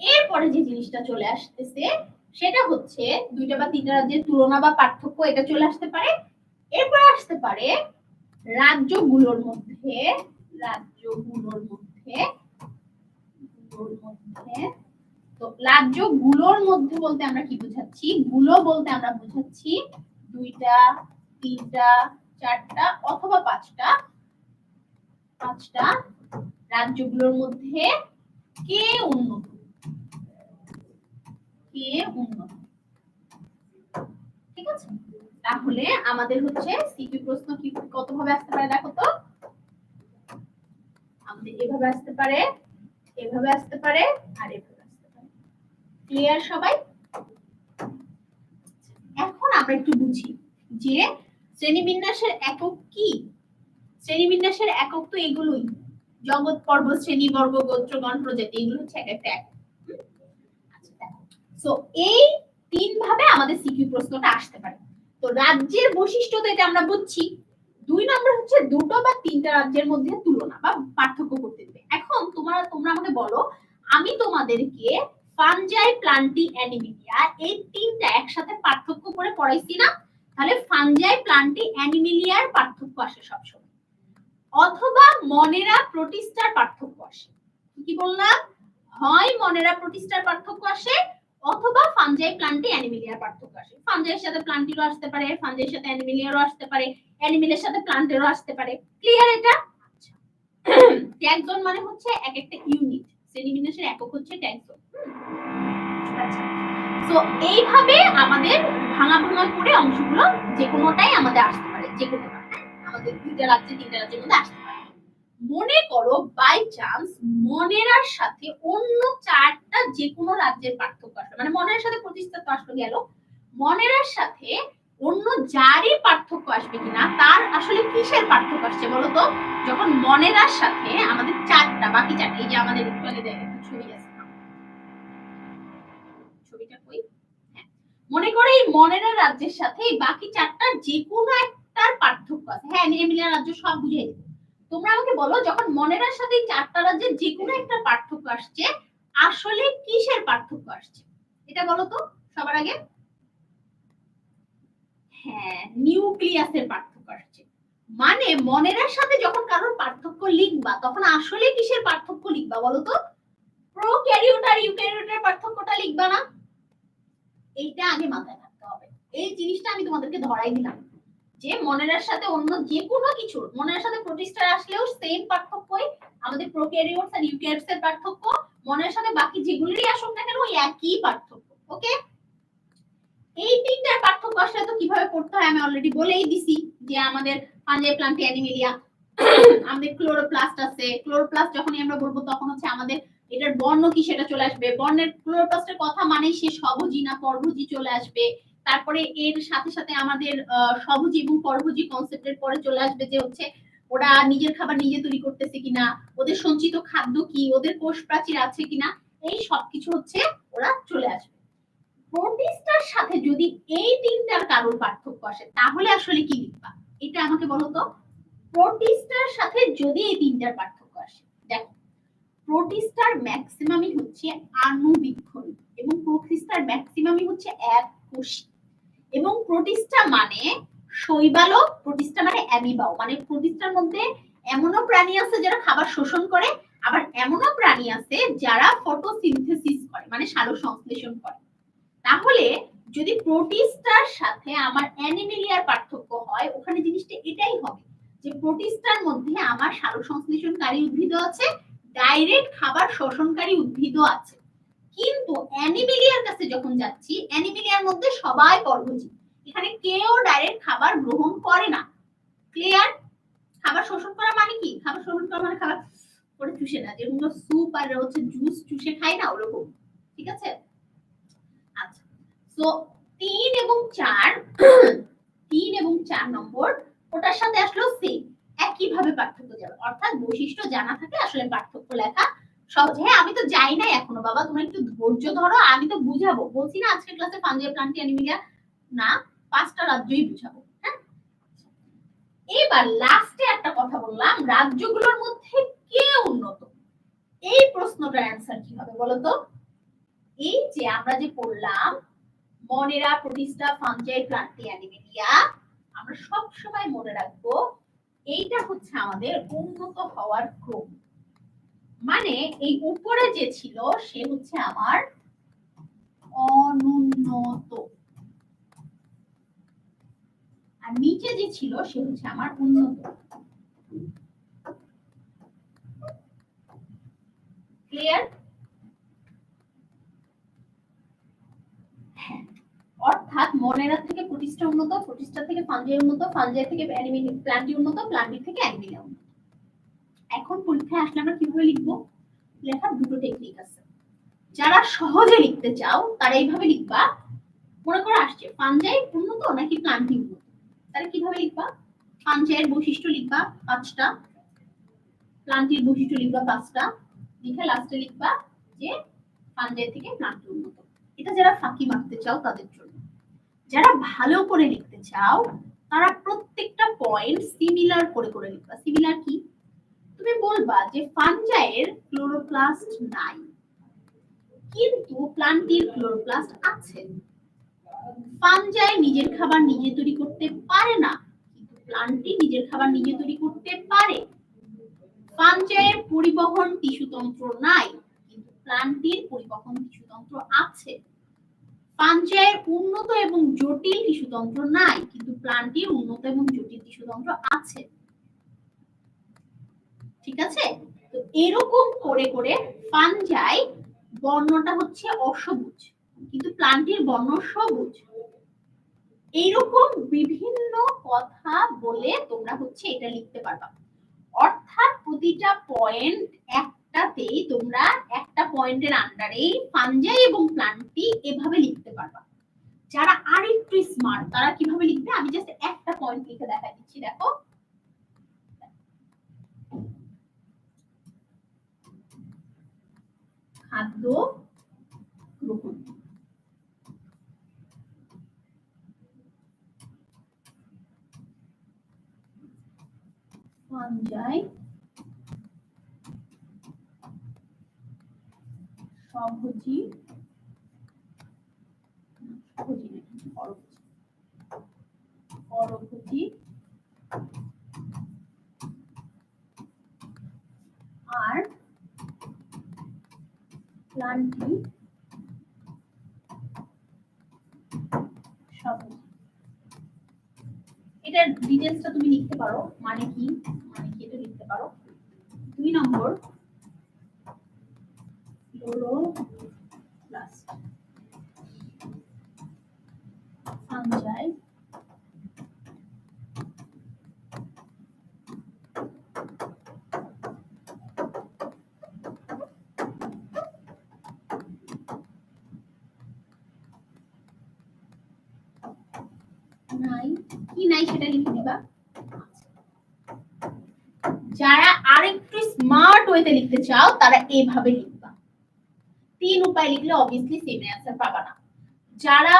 এরপরে যে জিনিসটা চলে আসতেছে সেটা হচ্ছে দুইটা বা তিনটা রাজ্যের তুলনা বা পার্থক্য, এটা চলে আসতে পারে। এরপর আসতে পারে রাজ্যগুলোর মধ্যে, রাজ্যগুলোর মধ্যে, তো রাজ্যগুলোর মধ্যে বলতে আমরা কি বোঝাচ্ছি? গুলো বলতে আমরা বোঝাচ্ছি দুইটা, তিনটা, চারটা অথবা পাঁচটা, পাঁচটা রাজ্যগুলোর মধ্যে কে উন্নত, কে উন্নত, ঠিক আছে? তাহলে আমাদের হচ্ছে সিকিউ প্রশ্ন কি কত ভাবে আসতে পারে দেখো তো, আমাদের এভাবে আসতে পারে, এভাবে আসতে পারে, আর এভাবে আসতে পারে। ক্লিয়ার সবাই? এখন আমরা একটু বুঝি যে শ্রেণীবিন্যাসের একক কি। শ্রেণীবিন্যাসের একক তো এগুলোই, জগৎ, পর্ব, শ্রেণী, বর্গ, গোত্র, গণ, প্রজাতি, এগুলো হচ্ছে এক একটা একক। সো এই তিন ভাবে আমাদের সিকিউ প্রশ্নটা আসতে পারে। তো রাজ্যের বৈশিষ্ট্য তো এটা আমরা বুঝছি। 2 নম্বর হচ্ছে দুটো বা তিনটা রাজ্যের মধ্যে তুলনা বা পার্থক্য করতে দিবে। এখন তোমরা আমাকে বলো, আমি তোমাদেরকে ফানজাই, প্লান্টি, অ্যানিমিলিয়া এই তিনটা একসাথে পার্থক্য করে পড়াইছি না? তাহলে ফানজাই, প্লান্টি, অ্যানিমিলিয়ার পার্থক্য আসে সবসময়, অথবা মনেরা, প্রোটিস্টার পার্থক্য আসে। কি বললাম? হয় মনেরা, প্রোটিস্টার পার্থক্য আসে, অথবা ফানজাই, প্লান্টি, অ্যানিমিলিয়ার পার্থক্য আসে। ফানজাইয়ের সাথে প্লান্টিরও আসতে পারে, ফানজাইয়ের সাথে অ্যানিমিলিয়ারও আসতে পারে, অ্যানিমিলের সাথে প্লান্টেরও আসতে পারে। ক্লিয়ার এটা? আচ্ছা, ট্যাক্সন মানে হচ্ছে এক একটা ইউনিট, শ্রেণীবিন্যাসের একক হচ্ছে ট্যাক্সন। আচ্ছা, সো এইভাবে আমাদের ভাঙা ভাঙা করে অংশগুলো যে কোনোটাই আমাদের আসতে পারে, যে কোনোটা, আমাদের দুইটা রাজ্যে তিনটা রাজ্যের মধ্যে আসতে পারে। মনে করো বাই চান্স মনেরার সাথে অন্য চারটা যে কোনো রাজ্যের পার্থক্য আসলো, মানে মনেরার সাথে প্রতিষ্ঠা তো আসলো গেল, মনেরার সাথে অন্য যারই পার্থক্য আসবে কিনা, তার আসলে কিসের পার্থক্য আসছে বলতো? যখন মনেরার সাথে আমাদের চারটা, বাকি চারটা, এই যে আমাদের একটু আগে ছবি আছে, ছবিটা কই? হ্যাঁ, মনে করো এই মনেরা রাজ্যের সাথে বাকি চারটা যে কোনো একটার পার্থক্য আছে। হ্যাঁ, এমিলিয়া রাজ্য সব বুঝে, তোমরা আমাকে বলো, যখন মনেরার সাথে এই চারটা রাজ্যের যে কোনো একটা পার্থক্য আসছে, আসলে কিসের পার্থক্য আসছে এটা বলো তো সবার আগে। হ্যাঁ, নিউক্লিয়াসের পার্থক্য আসছে। মানে মনেরার সাথে যখন কারোর পার্থক্য লিখবা, তখন আসলে কিসের পার্থক্য লিখবা বলো তো? প্রোক্যারিওট আর ইউক্যারিওটের পার্থক্যটা লিখবা না? এইটা আগে মাথায় রাখতে হবে। এই জিনিসটা আমি তোমাদেরকে ধরাই দিলাম যে মনেরার সাথে অন্য যে কোনো কিছু, মনেরার সাথে প্রোটিস্টার আসলেও সেম পার্থক্যই, আমাদের প্রোক্যারিওটস আর ইউক্যারিওটস এর পার্থক্য, মনের সাথে বাকি যেগুলোরই আসুক না কেন ওই একই পার্থক্য। ওকে, এই তিনটার পার্থক্য আসলে তো কিভাবে করতে হয় আমি অলরেডি বলেই দিছি, যে আমাদের ফাঞ্জাই প্ল্যান্টি অ্যানিমেলিয়া আমাদের ক্লোরোপ্লাস্ট আছে, ক্লোরোপ্লাস্ট যখনই আমরা বলবো তখন হচ্ছে আমাদের এটার বর্ণ কি সেটা চলে আসবে, বর্ণের ক্লোরোপ্লাস্টের কথা মানেই সে স্বভোজী না পরভোজী চলে আসবে। তারপরে এর সাথে সাথে আমাদের স্বভোজী এবং পরভোজী কনসেপ্টের পরে চলে আসবে যে হচ্ছে ওরা নিজের খাবার নিজে তৈরি করতেছে কিনা, ওদের সঞ্চিত খাদ্য কি, ওদের কোষ প্রাচীর আছে কিনা, এই সবকিছু হচ্ছে ওরা চলে আসবে। প্রোটিস্টার সাথে যদি এই তিনটার কারোর পার্থক্য আসে তাহলে আসলে কি লিখবা এটা আমাকে বলো তো। প্রোটিস্টার সাথে যদি এই তিনটার পার্থক্য আসে, দেখো প্রোটিস্টার ম্যাক্সিমামই হচ্ছে আণুবীক্ষণী এবং প্রোটিস্টার ম্যাক্সিমামই হচ্ছে এককোষী, এবং প্রোটিস্টা মানে শৈবালও, প্রোটিস্টা মানে অ্যামিবাও, মানে প্রোটিস্টার মধ্যে এমনও প্রাণী আছে যারা খাবার শোষণ করে, আবার এমনও প্রাণী আছে যারা ফটোসিনথেসিস করে মানে সালোক সংশ্লেষণ করে। তাহলে যদি প্রোটিস্টার সাথে আমার অ্যানিমেলিয়ার পার্থক্য হয়, ওখানে জিনিসটা এটাই হবে যে প্রোটিস্টার মধ্যে আমার সালোক সংশ্লেষণকারী উদ্ভিদ আছে, ডাইরেক্ট খাবার শোষণকারী উদ্ভিদ আছে। কিন্তু অ্যানিমেলিয়ার কাছে যখন যাচ্ছি, অ্যানিমেলিয়ার মধ্যে সবাই পরভোজী, এখানে কেউ ডাইরেক্ট খাবার গ্রহণ করে না। ক্লিয়ার? খাবার শোষণ করা মানে কি? খাবার শোষণ করা মানে খাবার করে চুষে না, যেগুলো স্যুপ আর হচ্ছে জুস চুষে খায় না ওরকম। ঠিক আছে? আচ্ছা, তো 3 এবং 4 3 এবং 4 নম্বর ওটার সাথে আসলে সেম একই ভাবে পার্থক্য যাবে, অর্থাৎ বৈশিষ্ট্য জানা থাকে আসলে পার্থক্য লেখা সহজ। হ্যাঁ, আমি তো যাই নাই এখনো বাবা, তোমরা একটু ধৈর্য ধরো, আমি তো বুঝাবো, বলছি না আজকের ক্লাসে ফাঞ্জাই প্ল্যান্টি অ্যানিমেলিয়া না 5টা রাজ্যই বুঝাবো। হ্যাঁ, এবার লাস্টে একটা কথা বললাম, রাজ্যগুলোর মধ্যে কে উন্নত, এই প্রশ্নটার অ্যান্সার কি হবে বলো তো? এই যে আমরা যে পড়লাম মনেরা, প্রোটিস্টা, ফাঞ্জাই, প্ল্যান্টি অ্যানিমেলিয়া, আমরা সব সময় মনে রাখবো এইটা হচ্ছে আমাদের উন্নত হওয়ার ক্রম। মানে এই উপরে যে ছিল সে হচ্ছে আমার অনুন্নত, আর নিচে যে ছিল সে হচ্ছে আমার উন্নত। ক্লিয়ার? অর্থাৎ মনেরা থেকে প্রোটিস্টা উন্নত, প্রোটিস্টা থেকে ফাঞ্জাই উন্নত, ফাঞ্জাই থেকে প্ল্যান্টি উন্নত, প্ল্যান্টি থেকে অ্যানিমেলিয়া উন্নত। এখন পরীক্ষায় আসলে আমরা কিভাবে লিখবো? লেখার দুটো টেকনিক আছে। যারা সহজে লিখতে চাও তারা এইভাবে লিখবা, মনে করে আসছে ফাঞ্জাই উন্নত নাকি প্ল্যান্টি উন্নত, তাহলে কিভাবে লিখবা? ফাঞ্জাইয়ের বৈশিষ্ট্য লিখবা 5টা, প্ল্যান্টির বৈশিষ্ট্য লিখবা 5টা, লিখে লাস্টে লিখবা যে ফাঞ্জাই থেকে প্ল্যান্টি উন্নত। এটা যারা ফাঁকি মারতে চাও তাদের জন্য। যারা ভালো করে লিখতে চাও তারা প্রত্যেকটা পয়েন্ট সিমিলার করে করে লিখবা। সিমিলার কি? তুমি বলবা যে ফাঞ্জাইয়ের ক্লোরোপ্লাস্ট নাই, কিন্তু প্ল্যান্টির ক্লোরোপ্লাস্ট আছে। ফাঞ্জাই নিজের খাবার নিজে তৈরি করতে পারে না, কিন্তু প্ল্যান্টি নিজের খাবার নিজে তৈরি করতে পারে। ফাঞ্জাইয়ের পরিবহন টিস্যুতন্ত্র নাই, কিন্তু প্ল্যান্টির পরিবহন টিস্যুতন্ত্র আছে। ফাঞ্জাইয়ের উন্নত এবং জটিল টিস্যুতন্ত্র নাই, কিন্তু প্ল্যান্টির উন্নত এবং জটিল টিস্যুতন্ত্র আছে। ঠিক আছে? তো এরকম করে করে ফাঞ্জাই বর্ণটা হচ্ছে অসবুজ, কিন্তু প্ল্যান্টির বর্ণ সবুজ। এইরকম বিভিন্ন কথা বলে তোমরা হচ্ছে এটা লিখতে পারবা। অর্থাৎ প্রতিটা পয়েন্ট একটাতেই তোমরা একটা পয়েন্টের আন্ডারেই ফাঞ্জাই এবং প্ল্যান্টি এভাবে লিখতে পারবা। যারা আরেকটু স্মার্ট তারা কিভাবে লিখবে আমি জাস্ট একটা পয়েন্ট লিখে দেখা দিচ্ছি। দেখো, খাদ্য গ্রহণ, ফাঞ্জাই স্বভোজী পরভোজী আর প্লান্টি স্বভোজী। এটার ডিটেইলসটা তুমি লিখতে পারো, মানে কি এটা লিখতে পারো। 2 নম্বর ক্লোরোপ্লাস্ট ফাঞ্জাই নাই, কি নাই সেটা লিখে দিবা। যারা আরেকটু স্মার্ট ওয়েতে লিখতে চাও তারা এইভাবে লিখবা। 3 উপায় লিখলে অবভিয়াসলি সেম অ্যানসার পাবা না। যারা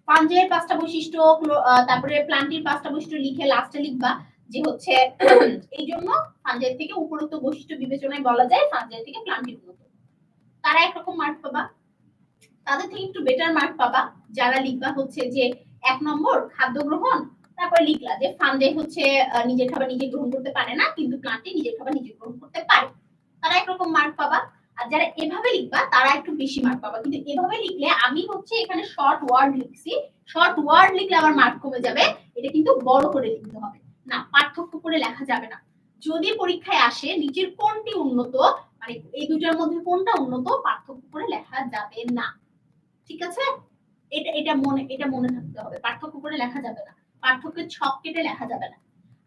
ফাঞ্জের 5টা বৈশিষ্ট্য তারপরে প্লান্টের 5টা বৈশিষ্ট্য লিখে লাস্টে লিখবা যে হচ্ছে এই জন্য ফাঞ্জের থেকে উপরোক্ত বৈশিষ্ট্য বিবেচনায় বলা যায় ফাঞ্জের থেকে প্লান্টের উন্নত, তারা একরকম মার্ক পাবা। তাদের থেকে একটু বেটার মার্ক পাবা যারা লিখবা হচ্ছে যে 1 নম্বর খাদ্য গ্রহণ, তারপর লিখলা যে ফাঞ্জাই হচ্ছে নিজের খাবার নিজে গ্রহণ করতে পারে না কিন্তু প্লান্টে নিজের খাবার নিজে গ্রহণ করতে পারে, তারা একরকম মার্ক পাবা। আর যারা এভাবে লিখবা তারা একটু বেশি মার্ক পাবা। কিন্তু এভাবে লিখলে আমি হচ্ছে এখানে শর্ট ওয়ার্ড লিখছি, শর্ট ওয়ার্ড লিখলে আবার মার্ক কমে যাবে, এটা কিন্তু বড় করে লিখতে হবে না, পার্থক্য করে লেখা যাবে না। যদি পরীক্ষায় আসে নিচের কোনটি উন্নত, মানে এই দুটার মধ্যে কোনটা উন্নত, পার্থক্য করে লেখা যাবে না। ঠিক আছে, এটা মনে থাকতে হবে, পার্থক্য করে লেখা যাবে না, পার্থক্যের ছক কেটে লেখা যাবে না।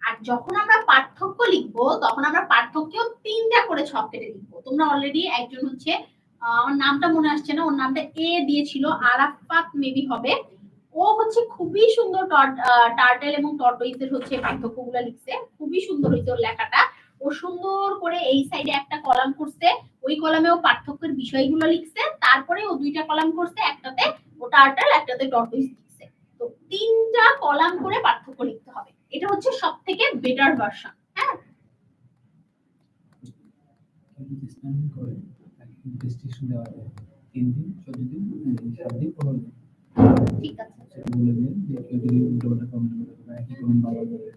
আর যখন আমরা পার্থক্য লিখবো তখন আমরা পার্থক্যও 3টা করে ছক কেটে লিখবো। তোমরা অলরেডি একজন হচ্ছে আমার নামটা মনে আসছে না, ওর নামটা এ দিয়েছিল, আরাফাত মেবি হবে, ও হচ্ছে খুবই সুন্দর টার্টেল এবং টর্টয়েসের হচ্ছে পার্থক্যগুলো লিখছে, খুবই সুন্দর হয়েছে ওর লেখাটা। ও সুন্দর করে এই সাইডে একটা কলাম করছে, ওই কলামেও পার্থক্যের বিষয়গুলো লিখছে, তারপরে ও 2টা কলাম করছে, একটাতে ও টার্টেল একটাতে টর্টয়েস লিখছে। তো 3টা কলাম করে পার্থক্য লিখতে হবে, এটা হচ্ছে সবথেকে বেটার ভার্সন। হ্যাঁ, করে রেজিস্ট্রেশন দেওয়া হয় 3 দিন 14 দিন 7 দিন 15 দিন। ঠিক আছে, বলে দিন যে কেউ যদি উল্টোপাল্টা কমেন্ট করে বা একই কমেন্ট বারবার করে।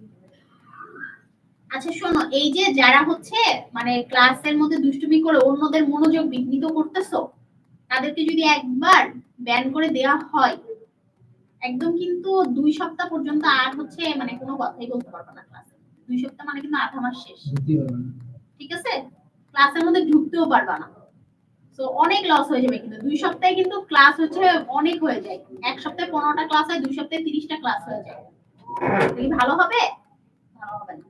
আচ্ছা শোনো, এই যে যারা হচ্ছে মানে ক্লাসের মধ্যে দুষ্টুমি করে অন্যদের মনোযোগ বিঘ্নিত করতেছো, তাদেরকে যদি একবার ব্যান করে দেওয়া হয় একদম কিন্তু 2 সপ্তাহ পর্যন্ত আর হচ্ছে মানে কোনো কথাই বলতে পারবে না ক্লাসে। 2 সপ্তাহ মানে কিন্তু আধা মাস শেষ, ঠিক আছে, ক্লাসের মধ্যে ঢুকতেও পারবা না। তো অনেক লস হয়ে যাবে কিন্তু 2 সপ্তাহে কিন্তু ক্লাস হচ্ছে অনেক হয়ে যায়। 1 সপ্তাহে 15টা ক্লাস হয়, 2 সপ্তাহে 30টা ক্লাস হয়ে যায়। কি ভালো হবে? ভালো হবে না।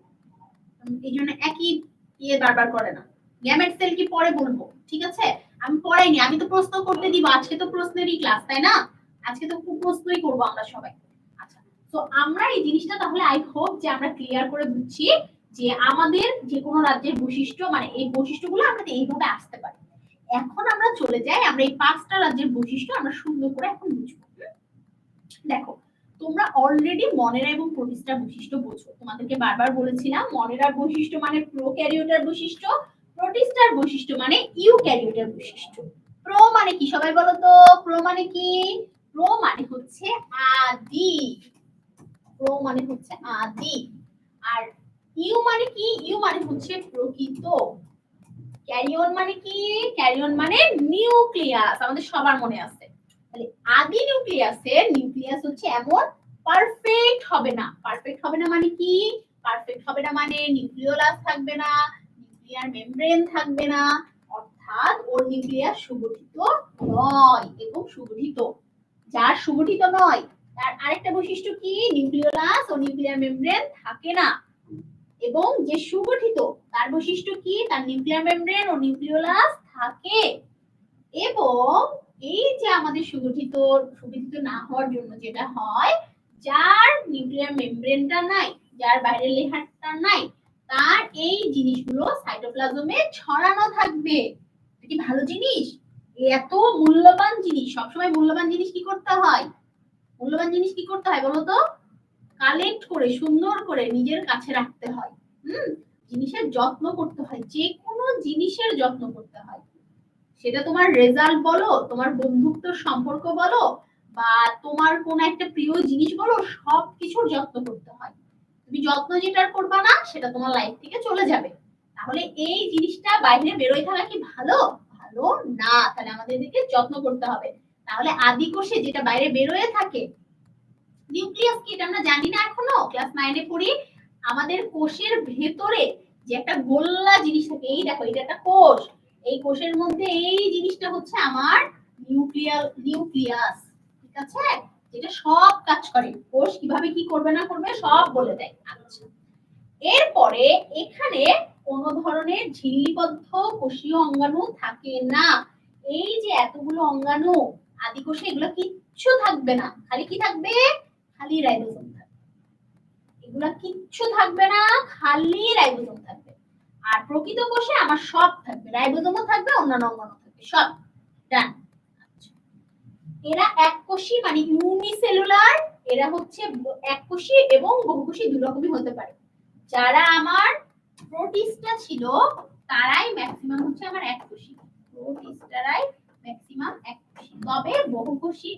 এই জন্য একই বারবার করে না। গ্যামেট সেল কি পরে বলবো, ঠিক আছে, আমি পড়াইনি, আমি তো প্রশ্ন করতে দিব, আজকে তো প্রশ্নেরই ক্লাস তাই না, আজকে তো খুব প্রশ্নই করব আমরা সবাই। আচ্ছা, তো আমরা এই জিনিসটা তাহলে আই হোপ যে আমরা ক্লিয়ার করে বুঝছি যে আমাদের যে কোনো রাজ্যের বৈশিষ্ট্য মানে এই বৈশিষ্ট্যগুলো আমরা এইভাবে আসতে পারি। এখন আমরা চলে যাই, আমরা এই 5টা রাজ্যের বৈশিষ্ট্য আমরা সুন্দর করে এখন বুঝবো। দেখো, তোমরা অলরেডি মনেরা এবং প্রোটিস্টার বৈশিষ্ট্য বোঝো, তোমাদেরকে বারবার বলেছিলাম মনেরার বৈশিষ্ট্য মানে প্রোক্যারিওটার বৈশিষ্ট্য, প্রোটিস্টার বৈশিষ্ট্য মানে ইউক্যারিওটার বৈশিষ্ট্য। প্রো মানে কি সবাই বলো তো, প্রো মানে কি? প্রো মানে হচ্ছে আদি, প্রো মানে হচ্ছে আদি। আর ইউ মানে কি? ইউ মানে হচ্ছে প্রকৃত। ক্যারিয়ন মানে কি? ক্যারিয়ন মানে নিউক্লিয়াস, আমাদের সবার মনে আছে। তাহলে আদি নিউক্লিয়াস হচ্ছে এমন পারফেক্ট হবে না। পারফেক্ট হবে না মানে কি? পারফেক্ট হবে না মানে নিউক্লিওলাস থাকবে না, নিউক্লিয়ার মেমব্রেন থাকবে না, অর্থাৎ ওর নিউক্লিয়াস সুগঠিত নয় এবং সুগঠিত। যার সুগঠিত নয় তার আরেকটা বৈশিষ্ট্য কি? নিউক্লিওলাস ও নিউক্লিয়ার মেমব্রেন থাকে না। এবং যে সুগঠিত তার বৈশিষ্ট্য কি? তার নিউক্লিয়ার মেমব্রেন ও নিউক্লিওলাস থাকে। এবং এই যে আমাদের সুগঠিত না হওয়ার জন্য যেটা হয়, যার নিউক্লিয়ার মেমব্রেনটা নাই, যার বাইরের লেয়ারটা নাই, তার এই জিনিসগুলো সাইটোপ্লাজমে ছড়ানো থাকবে। এটা কি ভালো জিনিস? এত মূল্যবান জিনিস, সবসময় মূল্যবান জিনিস কি করতে হয়? মূল্যবান জিনিস কি করতে হয় বলো তো? কালেক্ট করে সুন্দর করে নিজের কাছে রাখতে হয়। জিনিসের যত্ন করতে হয়, যে কোনো জিনিসের যত্ন করতে হয়। সেটা তোমার রেজাল্ট বলো, তোমার বন্ধুত্ব সম্পর্ক বলো, বা তোমার কোন একটা প্রিয় জিনিস বলো, সবকিছুর যত্ন করতে হয়। তুমি যত্ন যেটার করবা না সেটা তোমার লাইফ থেকে চলে যাবে। তাহলে এই জিনিসটা বাইরে বেরোয় থাকা কি ভালো? ভালো না। তাহলে আমাদেরকে যত্ন করতে হবে। তাহলে আদি কোষে যেটা বাইরে বেরোয় থাকে, নিউক্লিয়াস কি এটা আমরা জানি না এখনো, ক্লাস 9 এ পড়ি। আমাদের কোষের ভেতরে যে একটা গোল্লা জিনিস থাকে, এই দেখো এটা একটা কোষ, এই কোষের মধ্যে এই জিনিসটা হচ্ছে আমার নিউক্লিয়াস, ঠিক আছে? যেটা সব কাজ করে, কোষ কিভাবে কি করবে না করবে সব বলে দেয়। আচ্ছা, এরপরে এখানে কোনো ধরনের ঝিল্লিবদ্ধ কোষীয় অঙ্গাণু থাকে না। এই যে এতগুলো অঙ্গাণু আদি কোষে, এগুলো কিচ্ছু থাকবে না, খালি কি থাকবে? খালি রাইবোসোম থাকবে। এগুলা কিচ্ছু থাকবে না, খালি রাইবোসোম থাকবে। আর প্রকৃত কোষে আমার সব থাকবে, রাইবোসোমও থাকবে, অন্যান্য অঙ্গাণু থাকবে, সব ডান। এরা এককোষী মানে ইউনিসেলুলার, এরা হচ্ছে এককোষী এবং বহুকোষী দুই রকমই হতে পারে। যারা আমার প্রোটিস্টা ছিল তারাই ম্যাক্সিমাম হচ্ছে আমার এককোষী, প্রোটিস্টারাই ম্যাক্সিমাম এককোষী। তবে বহুকোষী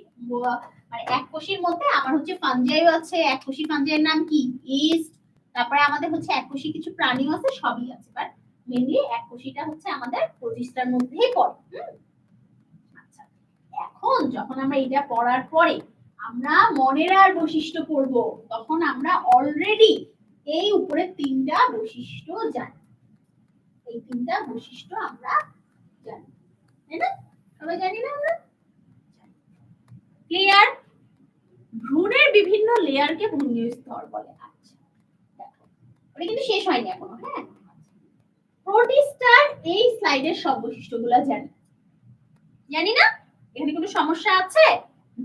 মানে এককোষীর মধ্যে আমার হচ্ছে ফাঞ্জাইও আছে। এককোষী ফাঞ্জাইয়ের নাম কি? ইস্ট। তারপরে আমাদের হচ্ছে এককোষী কিছু প্রাণীও আছে, সবই আছে, বাট মেইনলি এককোষীটা হচ্ছে আমাদের প্রোটিস্টার মধ্যেই পড়ে। আচ্ছা, এখন যখন আমরা এটা পড়ার পরে আমরা মনেরার বৈশিষ্ট্য পড়ব, তখন আমরা অলরেডি এই উপরে তিনটা বৈশিষ্ট্য জানি। এই তিনটা বৈশিষ্ট্য আমরা জানি, তাই না? সবাই জানি না আমরা? ক্লিয়ার? ভ্রূণের বিভিন্ন লেয়ারকে ভ্রূণীয় স্তর বলে। আচ্ছা, দেখো এটা কিন্তু শেষ হয়নি এখনো। হ্যাঁ, প্রোটিস্টার এই স্লাইডের সব বৈশিষ্ট্যগুলো জানি, জানি না? এখানে কোনো সমস্যা আছে?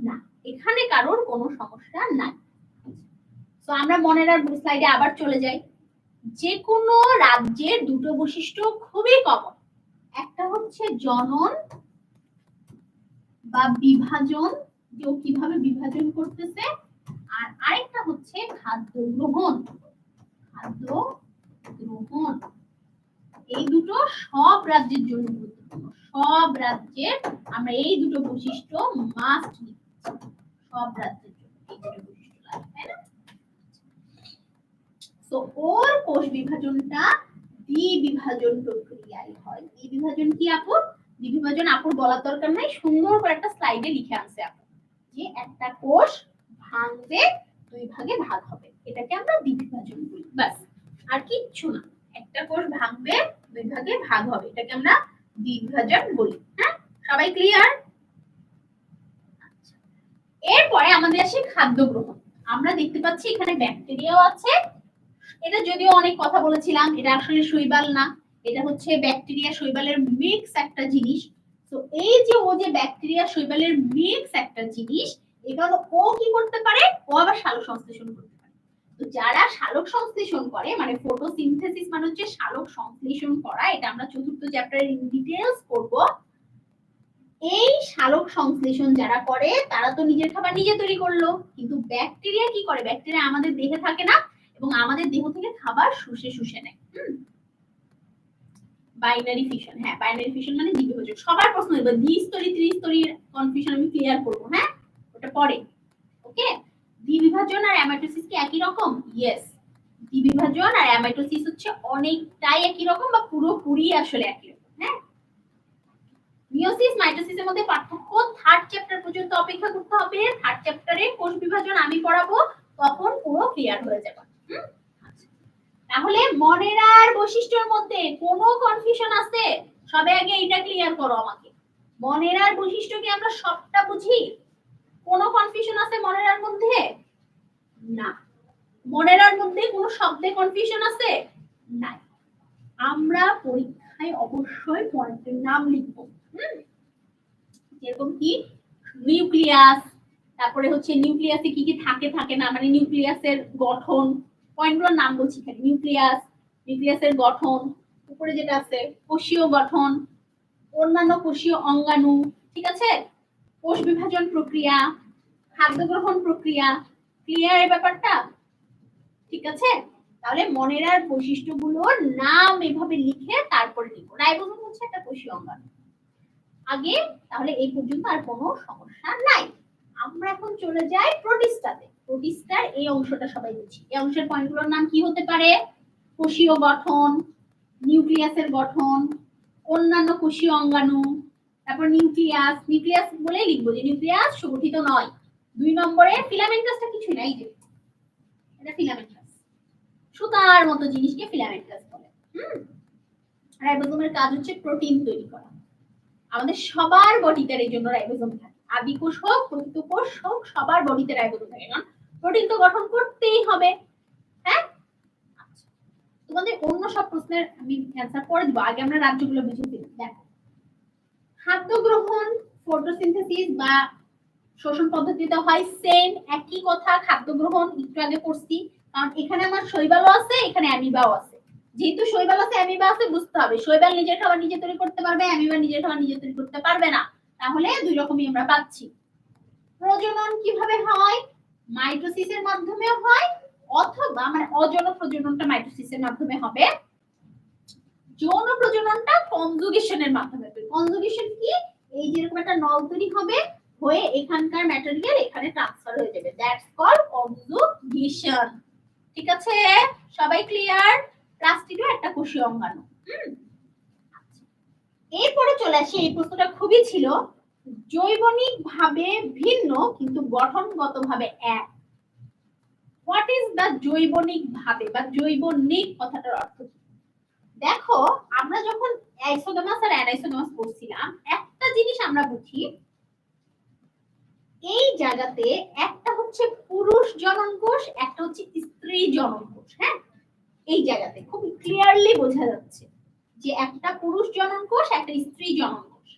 না, এখানে কারোর কোনো সমস্যা নাই। তো আমরা মনেরার স্লাইডে আবার চলে যাই। যে কোনো রাজ্যের দুটো বৈশিষ্ট্য খুবই কমন, একটা হচ্ছে জনন বা বিভাজন, যে কিভাবে বিভাজন করতেছে, আর আরেকটা হচ্ছে খাদ্য গ্রহণ। খাদ্য গ্রহণ এই দুটো সব রাজ্যের জন্য গুরুত্বপূর্ণ। সব রাজ্যের আমরা এই দুটো বৈশিষ্ট্য মাস্ট নিচ্ছি, সব রাজ্যের জন্য এই দুটো বৈশিষ্ট্য লাগবে, তাই না? তো ওর কোষ বিভাজনটা দ্বিবিভাজন প্রক্রিয়ায় হয়। দ্বিবিভাজন কি আপু? দ্বিবিভাজন আপুর বলার দরকার নাই, সুন্দর করে একটা স্লাইডে লিখে আনছে আপু, যে একটা কোষ ভাঙবে, দুই ভাগে ভাগ হবে, এটাকে আমরা দ্বিবিভাজন বলি। বাস, আর কিচ্ছু না। একটা কোষ ভাঙবে, দুই ভাগে ভাগ হবে, এটাকে আমরা দ্বিবিভাজন বলি। হ্যাঁ, সবাই ক্লিয়ার? এরপরে আমাদের আসে খাদ্য গ্রহণ। আমরা দেখতে পাচ্ছি এখানে ব্যাকটেরিয়াও আছে। এটা যদিও অনেক কথা বলেছিলাম, এটা আসলে শৈবাল না, এটা হচ্ছে ব্যাকটেরিয়া শৈবালের মিক্স একটা জিনিস। তো এই যে ও যে ব্যাকটেরিয়া শৈবালের মিক্স একটা জিনিস, এটা ও কি করতে পারে? ও আবার সালোক সংশ্লেষণ করতে পারে। তো যারা সালোক সংশ্লেষণ করে, মানে ফটোসিনথেসিস মানে হচ্ছে সালোক সংশ্লেষণ করা, এটা আমরা চতুর্থ চ্যাপ্টারে ইন ডিটেইলস করব। এই সালোক সংশ্লেষণ যারা করে তারা তো নিজের খাবার নিজে তৈরি করলো, কিন্তু ব্যাকটেরিয়া কি করে? ব্যাকটেরিয়া আমাদের দেহে থাকে না এবং আমাদের দেহ থেকে খাবার শুষে শুষে নেয়। বাইনারি ফিশন, হ্যাঁ বাইনারি ফিশন মানে দ্বিবিভাজন। সবার প্রশ্ন এবার দ্বিস্তরী ত্রিস্তরীর কনফিউশন আমি ক্লিয়ার করব। হ্যাঁ, ওটা পরে। ওকে, দ্বিবিভাজন আর অ্যামাইটোসিস কি একই রকম? ইয়েস, দ্বিবিভাজন আর অ্যামাইটোসিস হচ্ছে অনেকটাই একই রকম, বা পুরোপুরি আসলে একই রকম। হ্যাঁ, মিয়োসিস মাইটোসিসের মধ্যে পার্থক্য থার্ড চ্যাপ্টার পর্যন্ত অপেক্ষা করতে হবে। থার্ড চ্যাপ্টারে কোষ বিভাজন আমি পড়াবো, তখন পুরো ক্লিয়ার হয়ে যাবে। তাহলে মনেরার বৈশিষ্ট্যের মধ্যে কোনো কনফিউশন আছে? সবে আগে এটা ক্লিয়ার করো আমাকে। মনেরার বৈশিষ্ট্য কি আমরা সবটা বুঝি? কোনো কনফিউশন আছে মনেরার মধ্যে? না। মনেরার মধ্যে কোনো শব্দে কনফিউশন আছে? নাই। আমরা পরীক্ষায় অবশ্যই পয়েন্টের নাম লিখব। যেরকম কি নিউক্লিয়াস, তারপরে হচ্ছে নিউক্লিয়াসে কি কি থাকে থাকে না, মানে নিউক্লিয়াসের গঠন, পয়েন্টগুলোর নাম বলছি এখানে। নিউক্লিয়াস, নিউক্লিয়াসের গঠন, উপরে যেটা আছে কোষীয় গঠন, অন্যান্য কোষীয় অঙ্গাণু, ঠিক আছে, কোষ বিভাজন প্রক্রিয়া, খাদ্য গ্রহণ প্রক্রিয়া। ক্লিয়ার এই ব্যাপারটা? ঠিক আছে। তাহলে মনের বৈশিষ্ট্যগুলোর নাম এভাবে লিখে তারপরে লিখো। রাইবোজোম হচ্ছে একটা কোষীয় অঙ্গাণু। আগে তাহলে এই পর্যন্ত আর কোনো সমস্যা নাই। আমরা এখন চলে যাই প্রোটিস্টাতে। প্রোটিস্টার এই অংশটা সবাই বুঝি। এই অংশের পয়েন্টগুলোর নাম কি হতে পারে? কোষীয় গঠন, নিউক্লিয়াসের গঠন, অন্যান্য কোষীয় অঙ্গাণু, তারপর নিউক্লিয়াস। নিউক্লিয়াস বলেই লিখবো যে নিউক্লিয়াস সংগঠিত নয়। 2 নম্বরে ফিলামেন্টাসটা কিছু নাই, যে এটা ফিলামেন্টাস, সুতার মতো জিনিসকে ফিলামেন্টাস বলে। রাইবোজোমের কাজ হচ্ছে প্রোটিন তৈরি করা। আমাদের সবার বডিতে এই জন্য রাইবোজোম থাকে। আদি কোষ হোক, প্রকৃত কোষ হোক, সবার বডিতে রাইবোজোম থাকে, কারণ প্রোটিন তো গঠন করতেই হবে। হ্যাঁ, তোমাদের অন্য সব প্রশ্নের আমি অ্যানসার পরে দেব, আগে আমরা রাজ্যগুলো বুঝে ফেলি। দেখো, খাদ্য গ্রহণ, ফটোসিনথেসিস বা শোষণ পদ্ধতিতে হয় সেম একই কথা। খাদ্য গ্রহণ একটু আগে পড়ছি, কারণ এখানে আমার শৈবালও আছে, এখানে অ্যামিবাও আছে। যেহেতু শৈবাল আছে অ্যামিবা আছে, বুঝতে হবে শৈবাল নিজের খাবার নিজে তৈরি করতে পারবে, অ্যামিবা নিজের খাবার নিজে তৈরি করতে পারবে না। তাহলে দুই রকমই আমরা পাচ্ছি। প্রজনন কিভাবে হয়? মাইটোসিসের মাধ্যমে হয়, অথবা মানে অযৌন প্রজননটা মাইটোসিসের মাধ্যমে হবে, যৌন প্রজননটা কনজুগেশনের মাধ্যমে হবে। কনজুগেশন কি? এই যেরকম একটা নল তৈরি হবে, হয়ে এখানকার ম্যাটেরিয়াল এখানে ট্রান্সফার হয়ে যাবে, দ্যাটস কল্ড কনজুগেশন। ঠিক আছে, সবাই ক্লিয়ার? প্লাস্টিডও একটা কোষীয় অঙ্গাণু। এরপরে চলে আসি, এই প্রশ্নটা খুবই ছিল, জৈবনিক ভাবে ভিন্ন কিন্তু গঠনগতভাবে এক। হোয়াট ইজ দা জৈবনিক ভাবে বা জৈবনিক কথাটার অর্থ কি? দেখো, আমরা যখন আইসোগামাস আর অ্যানাইসোগামাস পড়ছিলাম, একটা জিনিস আমরা বুঝি, এই জায়গাতে একটা হচ্ছে পুরুষ জনন কোষ, একটা হচ্ছে স্ত্রী জনন কোষ। হ্যাঁ, এই জায়গাতে খুব ক্লিয়ারলি বোঝা যাচ্ছে যে একটা পুরুষ জনন কোষ, একটা স্ত্রী জনন কোষ।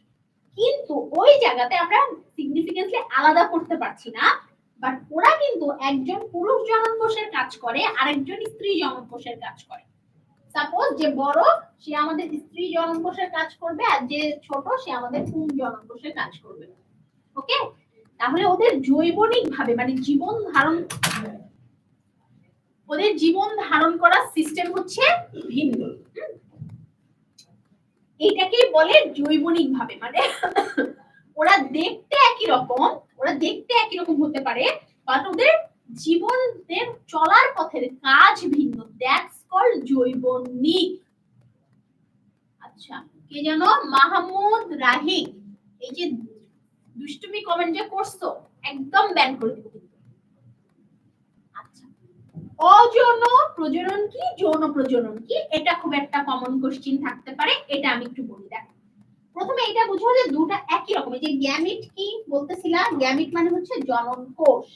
কিন্তু ওই জায়গাতে আমরা সিগনিফিকেন্টলি আলাদা করতে পারছি না, বাট ওরা কিন্তু একজন পুরুষ জনন কোষের কাজ করে, আরেকজন স্ত্রী জনন কোষের কাজ করে। সাপোজ যে বড় সে আমাদের স্ত্রী জনন কোষের কাজ করবে, আর যে ছোট সে আমাদের পুং জনন কোষের কাজ করবে। ওকে, তাহলে ওদের জৈবনিক ভাবে মানে ওদের জীবন ধারণ করার সিস্টেম হচ্ছে ভিন্ন। এইটাকেই বলে জৈবনিক ভাবে, মানে ওরা দেখতে একই রকম হতে পারে, বাট ওদের জীবনের চলার পথের কাজ ভিন্ন, দ্যাটস কল্ড জৈবনিক। আচ্ছা, কে জানো? মাহমুদ রাহিক, এই যে দুষ্টুমি কমেন্ট যে করছো একদম ব্যান করে দেব। আচ্ছা, অযৌন প্রজনন কি, যৌন প্রজনন কি? এটা খুব একটা কমন কোশ্চেন থাকতে পারে, এটা আমি একটু বলি। দেখো, প্রথমে এটা বুঝো যে দুটো একই রকম। এই যে গ্যামিট কি বলতেছিলাম, গ্যামিট মানে হচ্ছে জনন কোষ।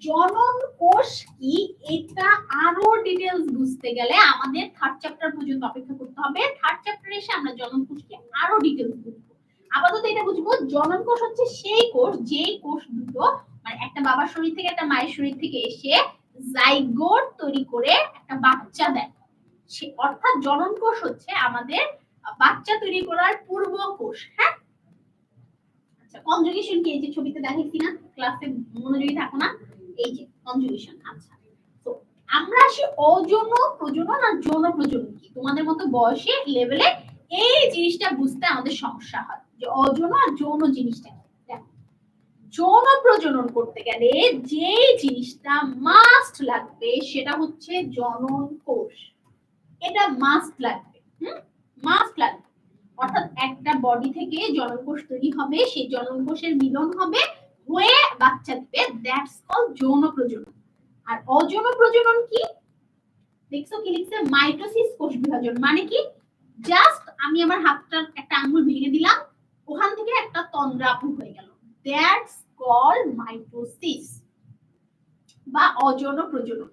জনন কোষ কি এটা আরো ডিটেইলস বুঝতে গেলে আমাদের থার্ড চ্যাপ্টার পর্যন্ত অপেক্ষা করতে হবে। থার্ড চ্যাপ্টারে এসে আমরা জনন কোষকে আরো ডিটেইলস বুঝবো। আপাতত এটা বুঝবো, জনন কোষ হচ্ছে সেই কোষ যেই কোষ দুটো মানে একটা বাবার শরীর থেকে একটা মায়ের শরীর থেকে এসে জাইগোট তৈরি করে একটা বাচ্চা দেয়। সে অর্থাৎ জনন কোষ হচ্ছে আমাদের বাচ্চা তৈরি করার পূর্ব কোষ। হ্যাঁ, আচ্ছা, কনজুগেশন কি? এই যে ছবিতে দেখাইছি না, ক্লাসে মনোযোগী থাকো না, এই যে কনজুগেশন। আচ্ছা, তো আমরা আসি অযৌন প্রজনন আর যৌন প্রজনন কি। তোমাদের মতো বয়সে লেভেলে এই জিনিসটা বুঝতে আমাদের সমস্যা হয় যে অযৌন আর যৌন জিনিসটা কি। দেখো, যৌন প্রজনন করতে গেলে যে জিনিসটা মাস্ট লাগবে সেটা হচ্ছে জনন কোষ। এটা মাস্ট লাগবে, মাস্ট লাগবে। অর্থাৎ একটা বডি থেকে জনন কোষ তৈরি হবে, সেই জনন কোষের মিলন হবে, হয়ে বাচ্চা দিবে, দ্যাটস কল্ড যৌন প্রজনন। আর অযৌন প্রজনন কি? দেখছো কি লিখছে? মাইটোসিস, কোষ বিভাজন। মানে কি? জাস্ট আমি আমার হাতটার একটা আঙ্গুল ভেঙে দিলাম, ওখান থেকে একটা তন্দ্রাপু হয়ে গেল, দ্যাটস কল্ড মাইটোসিস বা অযৌন প্রজনন।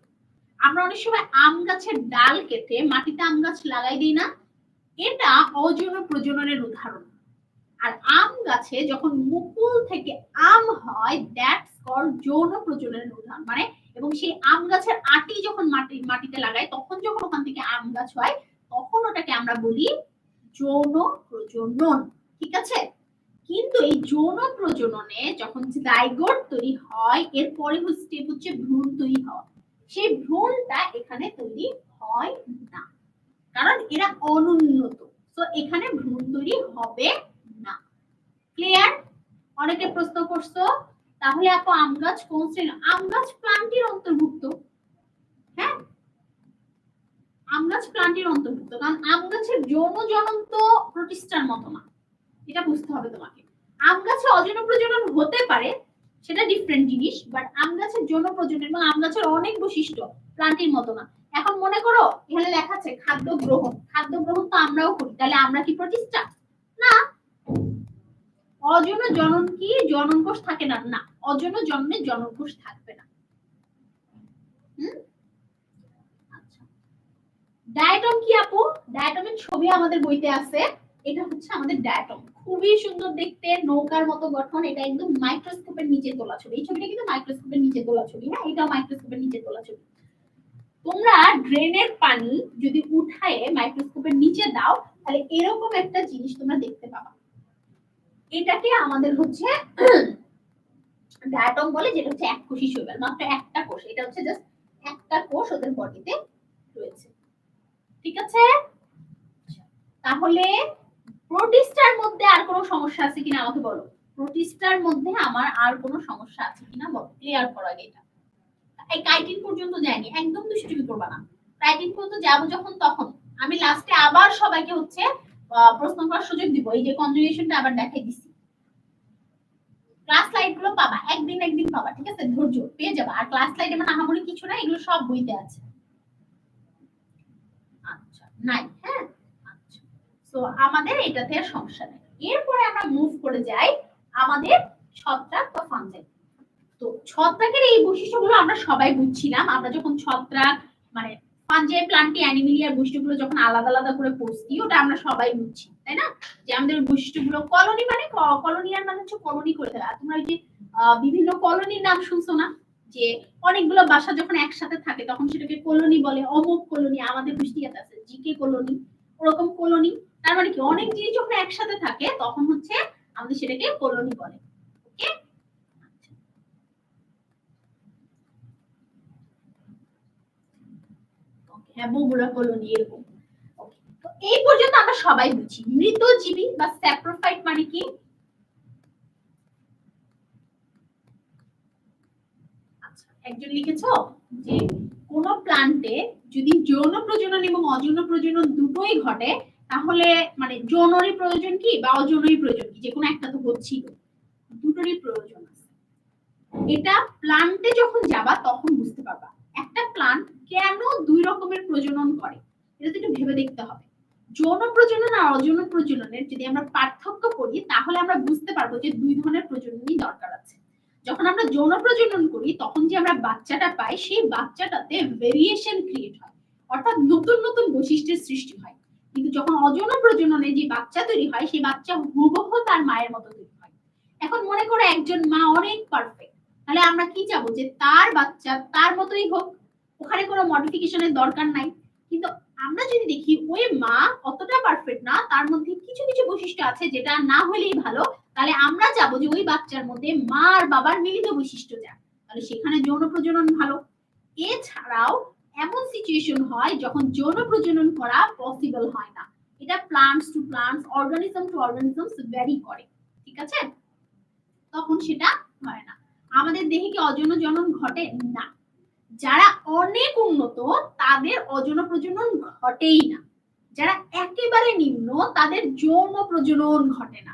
আমরা অনেক সময় আম গাছের ডাল কেটে মাটিতে আম গাছ লাগাই দিই না, এটা অযৌন প্রজননের উদাহরণ। আর আম গাছে যখন মুকুল থেকে আম হয়, দ্যাটস কল্ড যৌন প্রজননের উদাহরণ। মানে এবং সেই আম গাছের আটি যখন মাটিতে লাগায়, তখন যখন ওখান থেকে আম গাছ হয়, তখন ওটাকে আমরা বলি যৌন প্রজনন। ঠিক আছে, কিন্তু এই যৌন প্রজননে যখন জাইগোট তৈরি হয়, এরপরে স্টেপ হচ্ছে ভ্রূণ তৈরি হওয়া। সেই ভ্রূণটা এখানে তৈরি হয় না, কারণ এরা অনুন্নত। তো এখানে ভ্রূণ তৈরি হবে না। ক্লিয়ার? অনেকে প্রশ্ন করছো তাহলে আপু আম গাছ কোন শ্রেণী? আম গাছ প্লান্টের অন্তর্ভুক্ত। হ্যাঁ, আম গাছ প্লান্টের অন্তর্ভুক্ত, কারণ আম গাছের যৌন জনন তো প্রতিষ্ঠার মতো না, এটা বুঝতে হবে তোমাকে। আম গাছে অযৌন প্রজনন হতে পারে, সেটা ডিফারেন্ট জিনিস, বাট আম গাছের যৌন প্রজনন এবং আম গাছের অনেক বৈশিষ্ট্য প্লান্টের মতো না। এখন মনে করো এখানে লেখা আছে খাদ্য গ্রহণ, খাদ্য গ্রহণ তো আমরাও করি, তাহলে আমরা কি প্রতিষ্ঠা? না। অযৌন জনন কি জনন কোষ থাকে না? না, অযৌন জন্মে জনন কোষ থাকবে না। আচ্ছা, ডায়াটম কি আপু? ডায়াটমের ছবি আমাদের বইতে আছে। এটা হচ্ছে আমাদের ডায়াটম, খুবই সুন্দর দেখতে, নৌকার মতো গঠন। এটা একদম মাইক্রোস্কোপের নিচে তোলা ছবি। এই ছবিটা কিন্তু মাইক্রোস্কোপের নিচে তোলা ছবি, হ্যাঁ, এটাও মাইক্রোস্কোপের নিচে তোলা ছবি। তোমরা ড্রেনের পানি যদি উঠায়ে মাইক্রোস্কোপের নিচে দাও, তাহলে এরকম একটা জিনিস তোমরা দেখতে পাবা। এটাকে আমাদের হচ্ছে ডায়াটম বলে, যেটা হচ্ছে এককোষী শৈবাল, মাত্র একটা কোষ। এটা হচ্ছে জাস্ট একটা কোষ ওদের বডিতে রয়েছে। ঠিক আছে? তাহলে প্রোটিস্টার মধ্যে আর কোনো সমস্যা আছে কিনা আমাকে বলো। প্রোটিস্টার মধ্যে আমার আর কোনো সমস্যা আছে কিনা বলো, ক্লিয়ার করো আগে এটা। এই কাইটিন পর্যন্ত যায়নি, একদম দুষ্টুমি করবা না। কাইটিন পর্যন্ত যাব যখন তখন আমি লাস্টে আবার সবাইকে হচ্ছে প্রশ্ন করার সুযোগ দিব। এই যে কনজুগেশনটা আবার দেখাই দিছি। ক্লাস স্লাইড গুলো পাবা, একদিন পাবা, ঠিক আছে? ধৈর্য পেয়ে যাবা। আর ক্লাস স্লাইডে মানে আহামরি কিছু না, এগুলো সব বইতে আছে। আচ্ছা, নাই, হ্যাঁ, আচ্ছা। সো আমাদের এটাতে আর সমস্যা নেই। এরপরে আমরা মুভ করে যাই আমাদের ছত্রাক বা ফাঞ্জাই। তো ছত্রাকের এই বৈশিষ্ট্যগুলো আমরা সবাই বুঝছিলাম। আমরা যখন ছত্রাক মানে ফাঞ্জাই, প্লান্টি, অ্যানিমেলিয়ার বৈশিষ্ট্যগুলো যখন আলাদা আলাদা করে পড়ছি, ওটা আমরা সবাই বুঝছি, তাই না? যে আমাদের বৈশিষ্ট্যগুলো কলোনি মানে কলোনিয়ার মানে হচ্ছে কলোনি করে দেওয়া। তোমরা এই যে বিভিন্ন কলোনির নাম শুনছো না, যে অনেকগুলো বাসা যখন একসাথে থাকে তখন সেটাকে কলোনি বলে। অমুক কলোনি, আমাদের কুষ্টিয়াতে আছে জিকে কলোনি, ওরকম কলোনি। তার মানে কি অনেক জিনিস যখন একসাথে থাকে তখন হচ্ছে আমাদের সেটাকে কলোনি বলে। ওকে, হ্যাঁ, বগুড়া কলোনি এরকম। তো এই পর্যন্ত আমরা সবাই বুঝি। মৃতজীবী বা স্যাপ্রোফাইট মানে কি? আচ্ছা, একজন লিখেছো যে কোন প্লান্টে যদি যৌন প্রজনন এবং অযৌন প্রজনন দুটোই ঘটে, তাহলে মানে যৌনরই প্রয়োজন কি বা অযৌনরই প্রয়োজন কি? যে কোনো একটা তো হচ্ছিল, দুটোরই প্রয়োজন আছে। এটা প্লান্টে যখন যাবা তখন বুঝতে পারবা একটা প্লান্ট কেন দুই রকমের প্রজনন করে। এটা তো একটু ভেবে দেখতে হবে। যৌন প্রজনন আর অযৌন প্রজননের যদি আমরা পার্থক্য করি, তাহলে আমরা বুঝতে পারবো যে দুই ধরনের প্রজননই দরকার আছে। যখন আমরা যৌন প্রজনন করি তখন যে আমরা বাচ্চাটা পাই, সেই বাচ্চাটাতে ভেরিয়েশন ক্রিয়েট হয়, অর্থাৎ নতুন নতুন বৈশিষ্ট্যের সৃষ্টি হয়। কিন্তু যখন অযৌন প্রজননে যে বাচ্চা তৈরি হয়, সেই বাচ্চা হুবহু তার মায়ের মতো তৈরি হয়। এখন মনে করো একজন মা অনেক পারফেক্ট, তাহলে আমরা কি চাবো যে তার বাচ্চা তার মতোই হোক, ওখানে কোনো মডিফিকেশনের দরকার নাই। কিন্তু আমরা যদি দেখি ওই মা অতটা পারফেক্ট না, তার মধ্যে কিছু কিছু বৈশিষ্ট্য আছে যেটা না হলেই ভালো, তাহলে আমরা চাবো যে ওই বাচ্চার মধ্যে মা আর বাবার মিলিত বৈশিষ্ট্য যাক, তাহলে সেখানে যৌন প্রজনন ভালো। এছাড়াও এমন সিচুয়েশন হয় যখন যৌন প্রজনন করা পসিবল হয় না। এটা plants to plants, organism to organisms vary করে, ঠিক আছে? তখন সেটা হয় না। আমাদের দেহে কি অযৌন জনন ঘটে? না। যারা অনেক উন্নত তাদের অযৌন প্রজনন ঘটেই না। যারা একেবারে নিম্ন তাদের যৌন প্রজনন ঘটে না।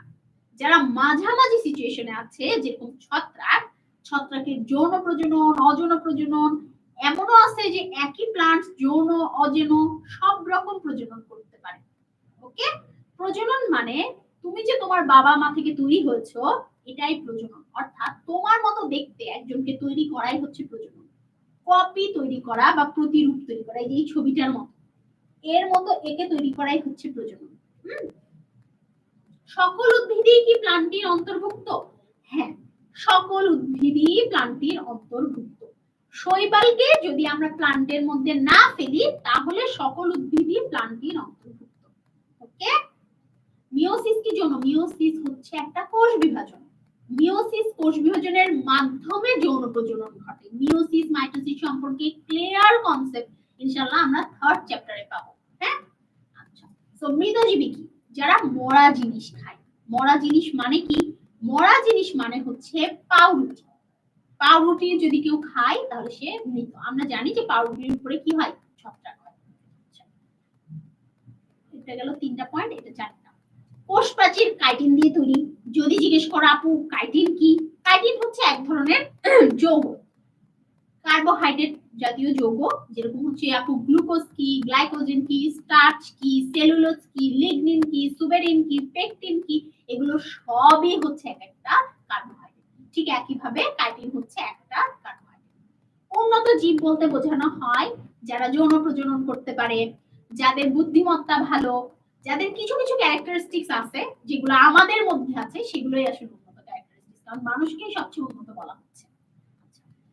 যারা মাঝামাঝি সিচুয়েশনে আছে, যেরকম ছত্রাক, ছত্রাকের যৌন প্রজনন, অযৌন প্রজনন, এমনও আছে যে একই প্লান্ট যৌন অযৌন সব রকম প্রজনন করতে পারে। ওকে, প্রজনন মানে তুমি যে তোমার বাবা মা থেকে তৈরি হয়েছো, এটাই প্রজনন। অর্থাৎ তোমার মতো দেখতে একজনকে তৈরি করাই হচ্ছে প্রজনন। কপি তৈরি করা বা প্রতিরূপ তৈরি করা, এই ছবিটার মতো, এর মতো একে তৈরি করাই হচ্ছে প্রজনন। সকল উদ্ভিদই কি প্লান্টির অন্তর্ভুক্ত? হ্যাঁ, সকল উদ্ভিদই প্লান্টির অন্তর্ভুক্ত। শৈবালকে যদি আমরা প্লান্টের মধ্যে না ফেলি, তাহলে সকল উদ্ভিদই প্লান্টির অন্তর্ভুক্ত। ওকে, মিওসিস কি জন্য? মিওসিস হচ্ছে একটা কোষ বিভাজন। মিওসিস কোষ বিভাজনের মাধ্যমে যৌন প্রজনন ঘটে। মিওসিস মাইটোসিস সম্পর্কে ক্লিয়ার কনসেপ্ট ইনশাআল্লাহ আমরা থার্ড চ্যাপ্টারে পাবো। হ্যাঁ, আচ্ছা। সো মৃতজীবী কি? যারা মরা জিনিস খায়। মরা জিনিস মানে কি? মরা জিনিস মানে হচ্ছে পাউরুটি। পাউরুটি যদি কেউ খায় তাহলে সে মৃত। আমরা জানি যে পাউরুটির উপরে কি হয়? ছত্রাক হয়। এটা গেল 3টা পয়েন্ট, এটা 4টা। কোষ প্রাচীর কাইটিন দিয়ে তৈরি। যদি জিজ্ঞেস করো আপু কাইটিন কি? কাইটিন হচ্ছে এক ধরনের যৌগ, কার্বোহাইড্রেট জাতীয় যৌগ, যেরকম হচ্ছে আপু গ্লুকোজ কি, গ্লাইকোজেন কি, স্টার্চ কি, সেলুলোজ কি, লিগনিন কি, সুবেরিন কি, পেকটিন কি, এগুলো সবই হচ্ছে এক একটা কার্বোহাইড্রেট। ঠিক একইভাবে কাইটিন হচ্ছে একটা কার্বোহাইড্রেট। উন্নত জীব বলতে বোঝানো হয় যারা যৌন প্রজনন করতে পারে, যাদের বুদ্ধিমত্তা ভালো, যাদের কিছু কিছু ক্যারেক্টারিস্টিক্স আছে যেগুলো আমাদের মধ্যে আছে, সেগুলোই আসলে উন্নত ক্যারেক্টারিস্টিক্স। কারণ মানুষকেই সবচেয়ে উন্নত বলা হচ্ছে।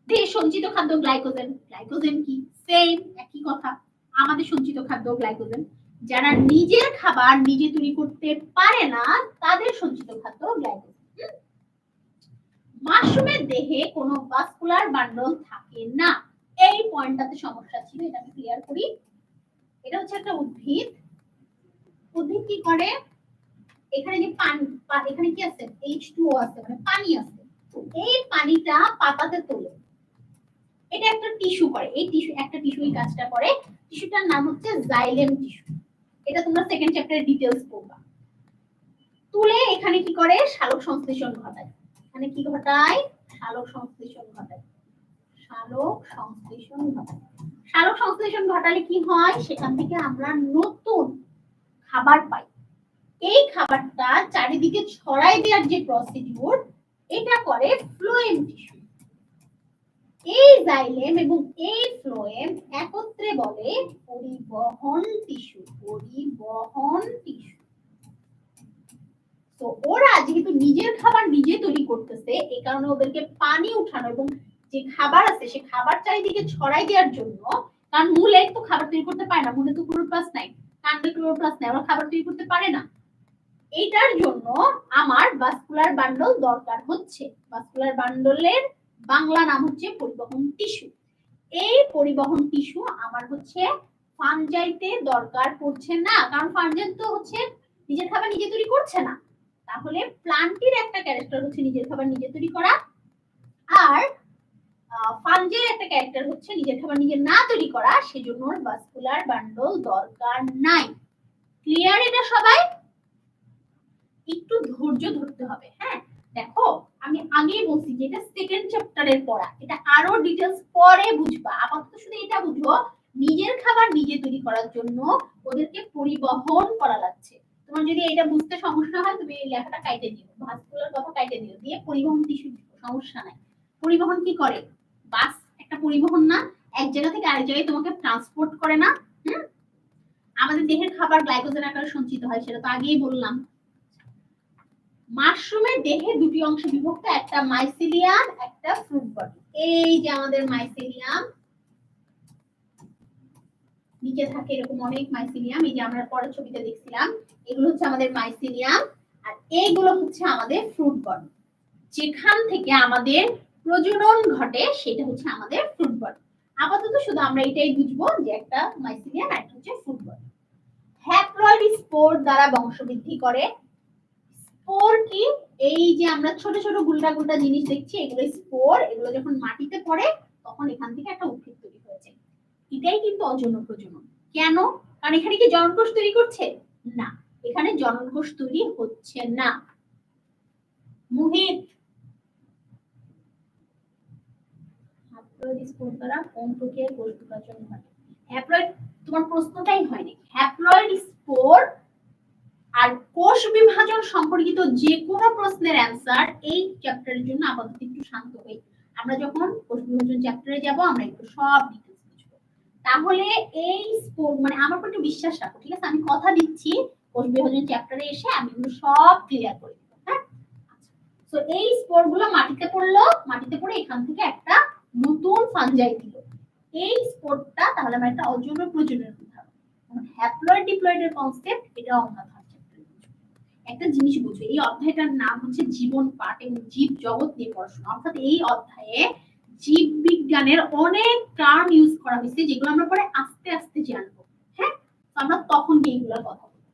দেহে সঞ্চিত খাদ্য গ্লাইকোজেন। গ্লাইকোজেন কি? সেম একই কথা, আমাদের সঞ্চিত খাদ্য গ্লাইকোজেন। যারা নিজের খাবার নিজে তৈরি করতে পারে না তাদের সঞ্চিত খাদ্য গ্লাইকোজেন। মাশরুমের দেহে কোনো ভাস্কুলার বান্ডল থাকে না। এই পয়েন্টটাতে সমস্যা ছিল, এটা আমি ক্লিয়ার করি। এটা হচ্ছে একটা উদ্ভিদ। উদ্ভিদ কি করে? এখানে যে পানি, এখানে কি আছে? H2O আছে, মানে পানি আছে। এই পানিটা পাতাতে তোলে, এটা একটা টিস্যু করে। এই টিস্যু, একটা টিস্যুই কাজটা করে। টিস্যুটার নাম হচ্ছে জাইলেম টিস্যু। এটা তোমরা সেকেন্ড চ্যাপ্টারে ডিটেইলস পড়বা। তুলে এখানে কি করে? সালোক সংশ্লেষণ ঘটায়। এখানে কি ঘটায়? সালোক সংশ্লেষণ ঘটায়। সালোক সংশ্লেষণ ঘটায়। সালোক সংশ্লেষণ ঘটালে কি হয়? সেখান থেকে আমরা নতুন খাবার পাই। এই খাবারটা চারিদিকে ছড়াই দেওয়ার যে প্রসিডিউর, এটা করে ফ্লোয়েম টিস্যু। এই জাইলেম এবং এই ফ্লোয়েম একত্রে বলে পরিবহন টিস্যু। পরিবহন টিস্যু। তো ওরা যেহেতু নিজের খাবার নিজে তৈরি করতেছে, এই কারণে ওদেরকে পানি উঠানো এবং যে খাবার আছে সে খাবার চারিদিকে ছড়াই দেওয়ার জন্য, কারণ মূলে তো খাবার তৈরি করতে পারে না, মূলে তো ক্লোরোপ্লাস্ট নাই, কাণ্ডে ক্লোরোপ্লাস্ট নাই, ওরা খাবার তৈরি করতে পারে না। এইটার জন্য আমার ভাস্কুলার বান্ডল দরকার হচ্ছে। ভাস্কুলার বান্ডলের বাংলা নাম হচ্ছে পরিবহন টিস্যু। এই পরিবহন টিস্যু আমার হচ্ছে ফানজাইতে দরকার পড়ছে না, কারণ ফানজাই তো হচ্ছে নিজের খাবার নিজে তৈরি করছে না। তাহলে প্লান্টের একটা ক্যারেক্টার হচ্ছে নিজের খাবার নিজে তৈরি করা, আর ফানজাইয়ের একটা ক্যারেক্টার হচ্ছে নিজের খাবার নিজে না তৈরি করা, সেজন্য ভাস্কুলার বান্ডল দরকার নাই। ক্লিয়ার এটা সবাই? একটু ধৈর্য ধরতে হবে। হ্যাঁ, দেখো আমি আগেই বলছি যে এটা সেকেন্ড চ্যাপ্টারের পড়া, এটা আরো ডিটেইলস পরে বুঝবা। আপাতত শুধু এটা বুঝো, নিজের খাবার নিজে তৈরি করার জন্য ওদেরকে পরিবহন করা লাগছে। তোমার যদি এটা বুঝতে সমস্যা হয় তুমি এই লেখাটা কাইটে দিও, ভাস্কুলার কথা কাইটে দিও, দিয়ে পরিবহন টিস্যু দিও, সমস্যা নাই। পরিবহন কি করে? বাস একটা পরিবহন না? এক জায়গা থেকে আরেক জায়গায় তোমাকে ট্রান্সপোর্ট করে না? আমাদের দেহের খাবার গ্লাইকোজেন আকারে সঞ্চিত হয়, সেটা তো আগেই বললাম। মাশরুমের দেহে দুটি অংশে বিভক্ত, একটা মাইসিলিয়াম, একটা ফ্রুট বডি। এই যে আমাদের মাইসিলিয়াম, নিচে থাকে এরকম অনেক মাইসিলিয়াম, এই যে আমরা পরের ছবিতে দেখছিলাম, এগুলো হচ্ছে আমাদের মাইসিলিয়াম, আর এইগুলো হচ্ছে আমাদের ফ্রুট বডি। যেখান থেকে আমাদের প্রজনন ঘটে সেটা হচ্ছে আমাদের ফ্রুট বডি। আপাতত শুধু আমরা এটাই বুঝবো যে একটা মাইসিলিয়াম আর একটা হচ্ছে ফ্রুট বডি। হ্যাপ্লয়েড স্পোর দ্বারা বংশবৃদ্ধি করে। স্পোর কি? এই যে আমরা ছোট ছোট গুলটা গুলটা জিনিস দেখছি, এগুলো স্পোর। এগুলো যখন মাটিতে পড়ে তখন এখান থেকে একটা উদ্ভিদ তৈরি হয়েছে। এটাই কিন্তু অযৌন প্রজনন। কেন? কারণ এখানে কি জননকোষ তৈরি করছে? না, এখানে জননকোষ তৈরি হচ্ছে না। মুহিত, হ্যাপ্লয়েড স্পোর দ্বারা কোন প্রক্রিয়ায় কোষ বিভাজন ঘটে? হ্যাপ্লয়েড, তোমার প্রশ্নটাই হয়নি। হ্যাপ্লয়েড স্পোর আর কোষ বিভাজন সম্পর্কিত যে কোনো প্রশ্নের অ্যান্সার এই চ্যাপ্টারের জন্য আপাতত একটু শান্ত হই। আমরা যখন কোষ বিভাজন চ্যাপ্টারে যাব আমরা একটু সব ডিটেইলস বুঝবো। তাহলে এই স্পোর, মানে আমার উপর একটু বিশ্বাস রাখো, ঠিক আছে? আমি কথা দিচ্ছি কোষ বিভাজন চ্যাপ্টারে এসে আমি এগুলো সব ক্লিয়ার করে দেব। হ্যাঁ, তো এই স্পোরগুলো মাটিতে পড়লো, মাটিতে পড়ে এখান থেকে একটা নতুন ফানজাই দিল। এই স্পোরটা তাহলে আমার একটা অযৌন প্রজননের উদাহরণ। হ্যাপ্লয়েড ডিপ্লয়েডের কনসেপ্ট এটা আমরা একটা জিনিস বুঝো, এই অধ্যায়টার নাম হচ্ছে জীবন পাঠ এবং জীব জগৎ নিয়ে পড়াশোনা। অর্থাৎ এই অধ্যায়ে জীব বিজ্ঞানের অনেক টার্ম ইউজ করা হয়েছে যেগুলো আমরা পরে আস্তে আস্তে জানবো। হ্যাঁ, আমরা তখন এইগুলো কথা বলবো।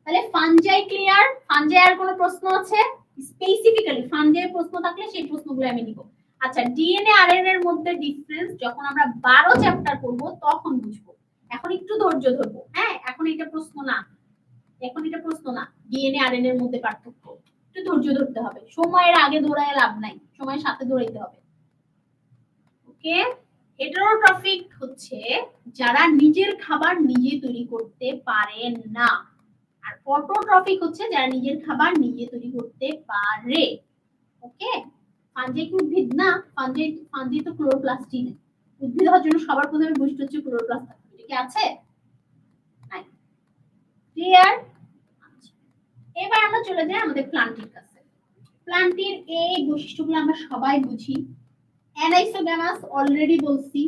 তাহলে ফানজাই ক্লিয়ার? ফানজাই আর কোনো প্রশ্ন আছে? স্পেসিফিক্যালি ফানজাই প্রশ্ন থাকলে সেই প্রশ্নগুলো আমি নিব। আচ্ছা, ডিএনএ আরএনএ এর মধ্যে ডিফারেন্স যখন আমরা 12 চ্যাপ্টার করব তখন বুঝবো। এখন একটু ধৈর্য ধরবো। হ্যাঁ, এখন এটা প্রশ্ন না, এখন এটা প্রশ্ন না। ডিএনএ আরএনএ এর মধ্যে পার্থক্য, একটু ধৈর্য ধরতে হবে। সময়ের আগে দৌড়ায় লাভ নাই, সময়ের সাথে দৌড়াইতে হবে। ওকে, হেটারোট্রফিক হচ্ছে যারা নিজের খাবার নিজে তৈরি করতে পারেন না, আর অটোট্রফিক হচ্ছে যারা নিজের খাবার নিজে তৈরি করতে পারে। ওকে, ফানজাই কি উদ্ভিদ না? ফানজাই তো ক্লোরোপ্লাস্টই না। উদ্ভিদ হওয়ার জন্য সবার প্রথমে বৈশিষ্ট্য হচ্ছে ক্লোরোপ্লাস্ট থাকবে। এটা কি আছে? নাই। ক্লিয়ার? এবার আমরা চলে যাই আমাদের প্লান্টের কাছে। প্লান্টের এই বৈশিষ্ট্যগুলো আমরা সবাই বুঝি। অ্যানাইসোগ্যামাস অলরেডি বলছি,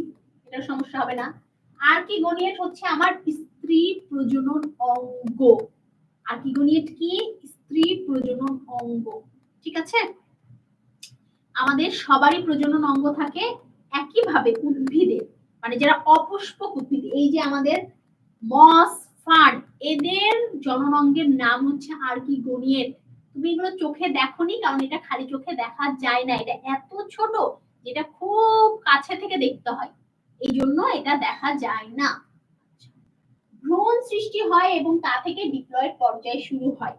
এটা সমস্যা হবে না। আর্কিগোনিয়েট হচ্ছে আমার স্ত্রী প্রজনন অঙ্গ। আর্কিগোনিয়েট কি? স্ত্রী প্রজনন অঙ্গ। ঠিক আছে, আমাদের সবারই প্রজনন অঙ্গ থাকে। একইভাবে উদ্ভিদের, মানে যারা অপুষ্পক উদ্ভিদ, এই যে আমাদের মস, ফার্ন, এদের জননাঙ্গের নাম হচ্ছে আর্কিগোনিয়েট। তুমি এগুলো চোখে দেখোনি, কারণ এটা খালি চোখে দেখা যায় না, এটা এত ছোট যেটা খুব কাছে থেকে দেখতে হয়, এই জন্য এটা দেখা যায় না। ভ্রূণ সৃষ্টি হয় এবং তা থেকে ডিপ্লয়েড পর্যায় শুরু হয়।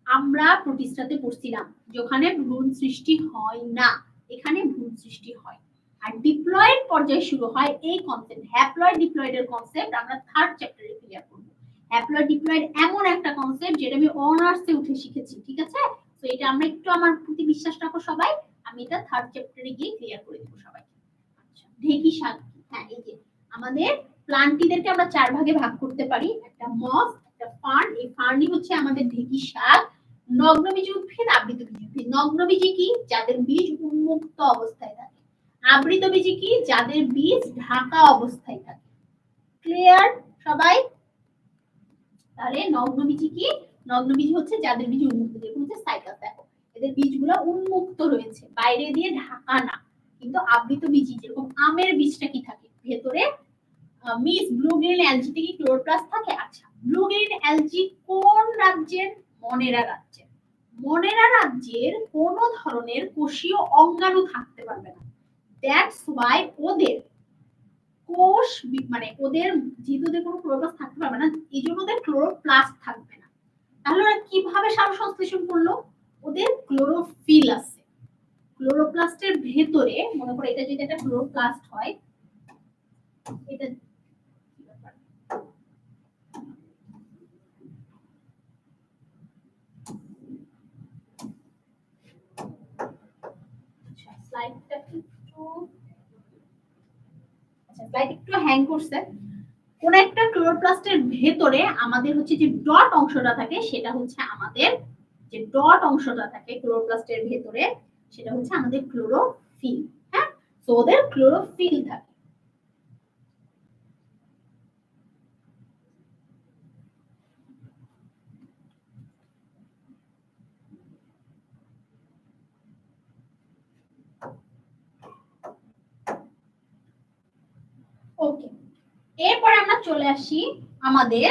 আমরা প্রতিষ্ঠাতে পড়ছিলাম যেখানে ভ্রূণ সৃষ্টি হয় না, এখানে ভ্রূণ সৃষ্টি হয়। আর ডিপ্লয়েড পর্যায় শুরু হয়, এই কনসেপ্ট হ্যাপ্লয়েড ডিপ্লয়েডের কনসেপ্ট আমরা 3rd চ্যাপ্টারে ক্লিয়ার করব। হ্যাপ্লয়েড ডিপ্লয়েড এমন একটা কনসেপ্ট যেটা আমি অনার্সে উঠে শিখেছি। ঠিক আছে, তো এটা আমরা একটু, আমার প্রতি বিশ্বাস রাখো সবাই, আমি এটা 3rd চ্যাপ্টারে গিয়ে ক্লিয়ার করে দেব সবাই। আচ্ছা, ঢেঁকি শাক। হ্যাঁ, এই যে আমাদের প্লান্টিদেরকে আমরা 4 ভাগে ভাগ করতে পারি, একটা মস, একটা ফার্ন। এই ফার্নই হচ্ছে আমাদের ঢেঁকি শাক। নগ্নবীজি উদ্ভিদ, আবৃতবীজি উদ্ভিদ। নগ্নবীজি কি? যাদের বীজ উন্মুক্ত অবস্থায় থাকে। আবৃতবীজি কি? যাদের বীজ ঢাকা অবস্থায় থাকে। ক্লিয়ার সবাই? তাহলে নগ্নবীজি কি? নগ্নবীজি হচ্ছে যাদের বীজ উন্মুক্ত, যেরকম হচ্ছে সাইকাস। দেখো এদের বীজগুলো উন্মুক্ত রয়েছে, বাইরে দিয়ে ঢাকা না। কিন্তু আবৃতবীজি যেরকম আমের বীজটা কি থাকে ভেতরে, মিস ব্লু গ্রিন অ্যালজিতে কি ক্লোরোপ্লাস্ট থাকে? আচ্ছা, ব্লু গ্রিন অ্যালজি কোন রাজ্যের? মনেরা রাজ্যের। মনেরা রাজ্যের কোন ধরনের কোষীয় অঙ্গাণু থাকতে পারবে না। দ্যাটস ওয়াই ওদের কোষ, মানে ওদের যেহেতু ওদের কোনো ক্লোরোপ্লাস্ট থাকতে পারবে না, এই জন্য ওদের ক্লোরোপ্লাস্ট থাকবে না। তাহলে ওরা কিভাবে সারসংশ্লেষণ করলো? ওদের ক্লোরোফিল আছে। ক্লোরোপ্লাস্টের ভেতরে, মনে করো এটা যদি একটা ক্লোরোপ্লাস্ট হয়, এটা স্লাইডটা একটু হ্যাং করছে। কোন একটা ক্লোরোপ্লাস্টের ভেতরে আমাদের হচ্ছে যে ডট অংশটা থাকে, সেটা হচ্ছে আমাদের যে ডট অংশটা থাকে ক্লোরোপ্লাস্টের ভেতরে, সেটা হচ্ছে আমাদের ক্লোরোফিল। হ্যাঁ, তো ওদের ক্লোরোফিল থাকে। ওকে, এরপরে আমরা চলে আসি আমাদের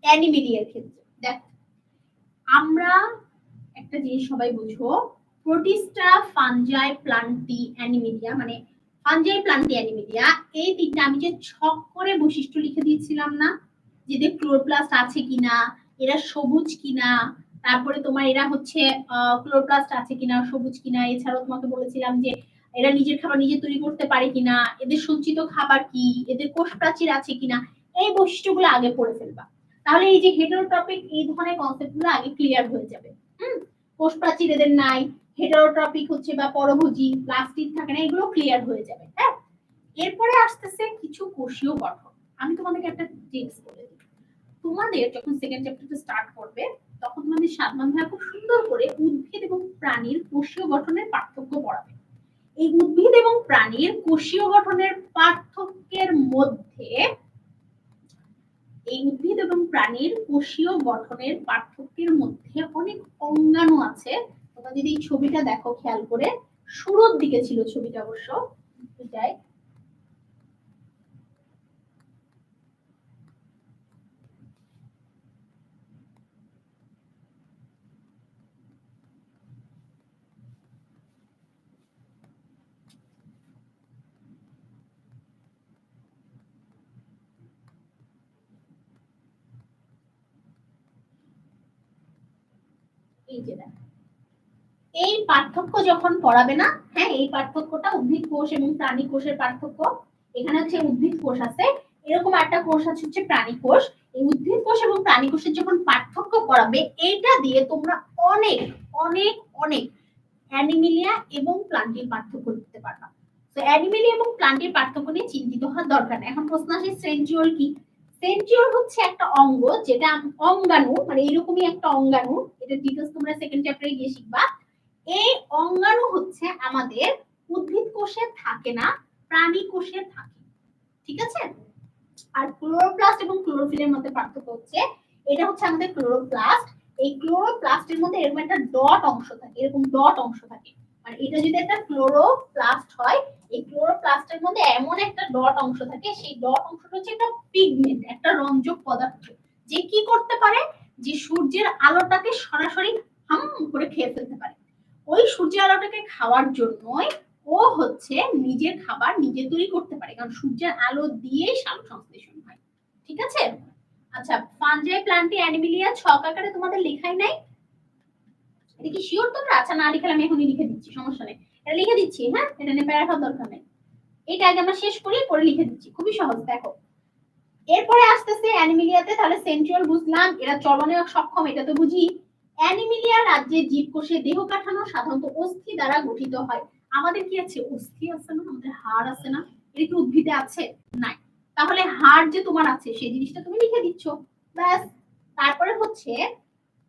অ্যানিমেলিয়ার ক্ষেত্রে। দেখ, আমরা একটা জিনিস সবাই বুঝো, প্রোটিস্টা, ফানজাই, প্লান্টি, অ্যানিমেলিয়া, মানে ফানজাই, প্লান্টি, অ্যানিমেলিয়া, এই তিনটা আমি যে ছক করে বৈশিষ্ট্য লিখে দিয়েছিলাম না, যে ক্লোরোপ্লাস্ট আছে কিনা, এরা সবুজ কিনা, তারপরে তোমার এরা হচ্ছে ক্লোরোপ্লাস্ট আছে কিনা, সবুজ কিনা, এছাড়াও তোমাকে বলেছিলাম যে এরা নিজের খাবার নিজে তৈরি করতে পারে কিনা, এদের সঞ্চিত খাবার কি, এদের কোষ প্রাচীর আছে কিনা, এই বৈশিষ্ট্যগুলো আগে পড়ে ফেলবা। তাহলে এই যে হেটারোট্রপিক, এই ধরনের কনসেপ্টগুলো আগে ক্লিয়ার হয়ে যাবে। কোষ প্রাচীর এদের নাই, হেটারোট্রপিক হচ্ছে বা পরভোজী, প্লাস্টিক থাকে না, এগুলো ক্লিয়ার হয়ে যাবে। হ্যাঁ, এরপরে আসতেছে কিছু কোষীয় গঠন। আমি তোমাদেরকে একটা টিপস বলে দিই, তোমাদের যখন সেকেন্ড চ্যাপ্টারটা স্টার্ট করবে তখন তোমাদের সাদমান ভাইয়া খুব সুন্দর করে উদ্ভিদ এবং প্রাণীর কোষীয় গঠনের পার্থক্য পড়াবে। এই উদ্ভিদ এবং প্রাণীর কোষীয় গঠনের পার্থক্যের মধ্যে এই উদ্ভিদ এবং প্রাণীর কোষীয় গঠনের পার্থক্যের মধ্যে অনেক অঙ্গাণু আছে। তোমরা যদি এই ছবিটা দেখো খেয়াল করে, শুরুর দিকে ছিল ছবিটা অবশ্য, এটাই এই যে দেখো, এই পার্থক্য যখন পড়াবে না, হ্যাঁ এই পার্থক্যটা উদ্ভিদ কোষ এবং প্রাণী কোষের পার্থক্য। এখানে হচ্ছে উদ্ভিদ কোষ আছে, এরকম একটা কোষ আছে হচ্ছে প্রাণী কোষ। এই উদ্ভিদ কোষ এবং প্রাণী কোষের যখন পার্থক্য পড়াবে, এইটা দিয়ে তোমরা অনেক অনেক অনেক অ্যানিমিলিয়া এবং প্লান্টের পার্থক্য দিতে পারবা। তো অ্যানিমিলিয়া এবং প্লান্টের পার্থক্য নিয়ে চিন্তিত হওয়ার দরকার নেই। এখন প্রশ্ন আসে সেন্ট্রিওল কি? সেন্ট্রিওল হচ্ছে একটা অঙ্গ, যেটা অঙ্গাণু, মানে এরকমই একটা অঙ্গাণু। এটা ডিটেইলস তোমরা সেকেন্ড চ্যাপ্টারে গিয়ে শিখবা। এই অঙ্গাণু হচ্ছে আমাদের উদ্ভিদ কোষে থাকে না, প্রাণী কোষে থাকে। ঠিক আছে? আর ক্লোরোপ্লাস্ট এবং ক্লোরোফিলের মধ্যে পার্থক্য হচ্ছে, এটা হচ্ছে আমাদের ক্লোরোপ্লাস্ট। এই ক্লোরোপ্লাস্টের মধ্যে এরকম একটা ডট অংশ থাকে, এরকম ডট অংশ থাকে। মানে এটা যদি একটা ক্লোরোপ্লাস্ট হয়, এই ক্লোরোপ্লাস্টের মধ্যে এমন একটা ডট অংশ থাকে, সেই ডট অংশটা হচ্ছে একটা পিগমেন্ট, একটা রঞ্জক পদার্থ, যে কি করতে পারে, যে সূর্যের আলোটাকে সরাসরি হাম করে খেয়ে ফেলতে পারে। ওই সূর্যের আলোটাকে খাওয়ার জন্যই ও হচ্ছে নিজের খাবার নিজে তৈরি করতে পারে, কারণ সূর্যের আলো দিয়েই সালোক সংশ্লেষণ হয়। ঠিক আছে? আচ্ছা, ফানজাই প্ল্যান্টি অ্যানিমিলিয়া ছক আকারে তোমাদের লেখাই নাই, এটা কি শিওর তোমরা? আচ্ছা না লিখলে আমি এখনই লিখে দিচ্ছি, সমস্যা নেই, এটা লিখে দিচ্ছি। হ্যাঁ, এটা নিয়ে প্যারা খাওয়ার দরকার নেই, এটা আগে আমরা শেষ করি, পরে লিখে দিচ্ছি, খুবই সহজ। দেখো এরপরে আসতেছে অ্যানিমিলিয়াতে। তাহলে সেন্ট্রিওল বুঝলাম, এরা চলনে সক্ষম, এটা তো বুঝি। অ্যানিমিলিয়া রাজ্যের জীবকোষে দেহ কাঠামো সাধারণত অস্থি দ্বারা গঠিত হয়। আমাদের কি আছে? অস্থি আছে না, আমাদের হাড় আছে না? এটা কি উদ্ভিদে আছে? নাই। তাহলে হাড় যে তোমার আছে সেই জিনিসটা তুমি লিখে দিচ্ছ, ব্যাস। তারপরে হচ্ছে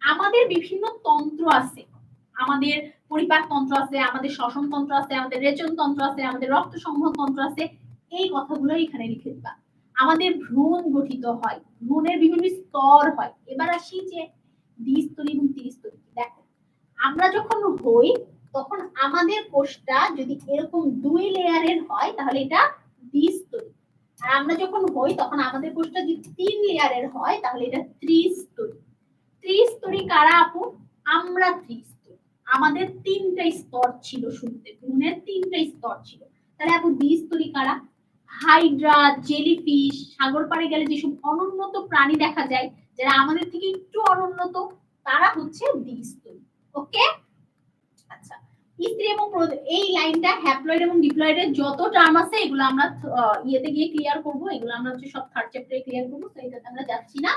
আমাদের বিভিন্ন তন্ত্র আছে, আমাদের পরিপাক তন্ত্র আছে, আমাদের শ্বসন তন্ত্র আছে, আমাদের রেচন তন্ত্র আছে, আমাদের রক্ত সংবহন তন্ত্র আছে। এই কথাগুলো এখানে লিখে দিবা। আমাদের ভ্রূণ গঠিত হয়, ভ্রূণের বিভিন্ন স্তর হয়। এবার আসি যে দ্বিস্তরী এবং ত্রিস্তরী। দেখো আমরা যখন হই, তখন আমাদের কোষটা যদি এরকম দুই লেয়ারের হয়, তাহলে এটা দ্বিস্তরী। আর আমরা যখন হই, তখন আমাদের কোষটা যদি তিন লেয়ারের হয়, তাহলে এটা ত্রিস্তরী। ত্রিস্তরী কারা আপু? আমরা ত্রিস্তরী। আমাদের তিনটা স্তর ছিল শুরুতে, ভ্রূণের তিনটা স্তর ছিল। তাহলে আপু দ্বিস্তরী কারা? হাইড্রা, জেলিফিশ, সাগর পাড়ে গেলে যেসব অনুন্নত প্রাণী দেখা যায়, যারা আমাদের থেকে একটু অনুন্নত, তারা হচ্ছে দ্বিস্তরী। ওকে? আচ্ছা, স্ত্রী এবং এই লাইনটা হ্যাপ্লয়েড এবং ডিপ্লয়েডের যত টার্ম আছে এগুলো আমরা ইয়েতে গিয়ে ক্লিয়ার করব, এগুলো আমরা হচ্ছে সব থার্ড চ্যাপ্টারে ক্লিয়ার করব, তো এটাতে আমরা যাচ্ছি না।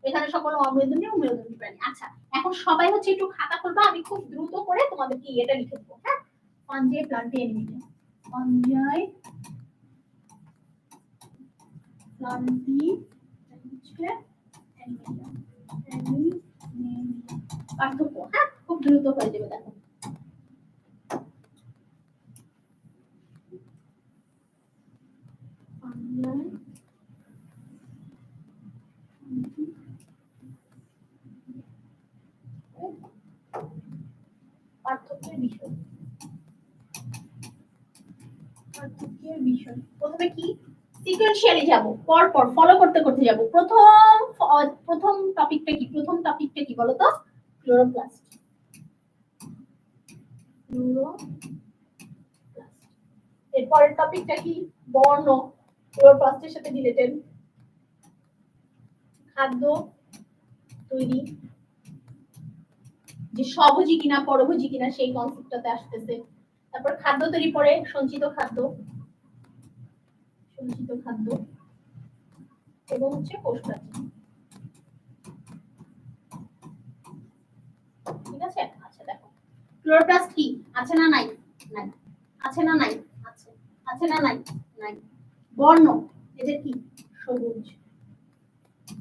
এখানে সকল অমেরুদণ্ডী এবং মেরুদণ্ডী প্রাণী। আচ্ছা, এখন সবাই হচ্ছে একটু খাতা খুলবা, আমি খুব দ্রুত করে তোমাদেরকে এটা লিখে দেবো। হ্যাঁ, fungi plenty Animalia, fungi plenty পার্থক্য। হ্যাঁ, খুব দ্রুত হয়ে যাবে। দেখো পার্থক্যের বিষয়, পার্থক্যের বিষয় প্রথমে কি সিকোয়েন্সিয়ালি যাব, পর পর ফলো করতে করতে যাব। প্রথম টপিকটা কি? প্রথম টপিকটা কি বলো তো? ক্লোরোপ্লাস্ট। এর পরের টপিকটা কি? বর্ণ, ক্লোরোপ্লাস্টের সাথে রিলেটেড। খাদ্য তৈরি, যে স্বভোজী কিনা পরভোজী কিনা সেই কনসেপ্টটাতে আসতেছে। তারপর খাদ্য তৈরি পরে সঞ্চিত খাদ্য, সঞ্চিত খাদ্য এবং হচ্ছে কোষপ্রাচীর। ঠিক আছে? আচ্ছা দেখো ক্লোরোপ্লাস্ট কি আছে না নাই? নাই। আছে না নাই? আছে। আছে না নাই? নাই। বর্ণ এদের কি? সবুজ।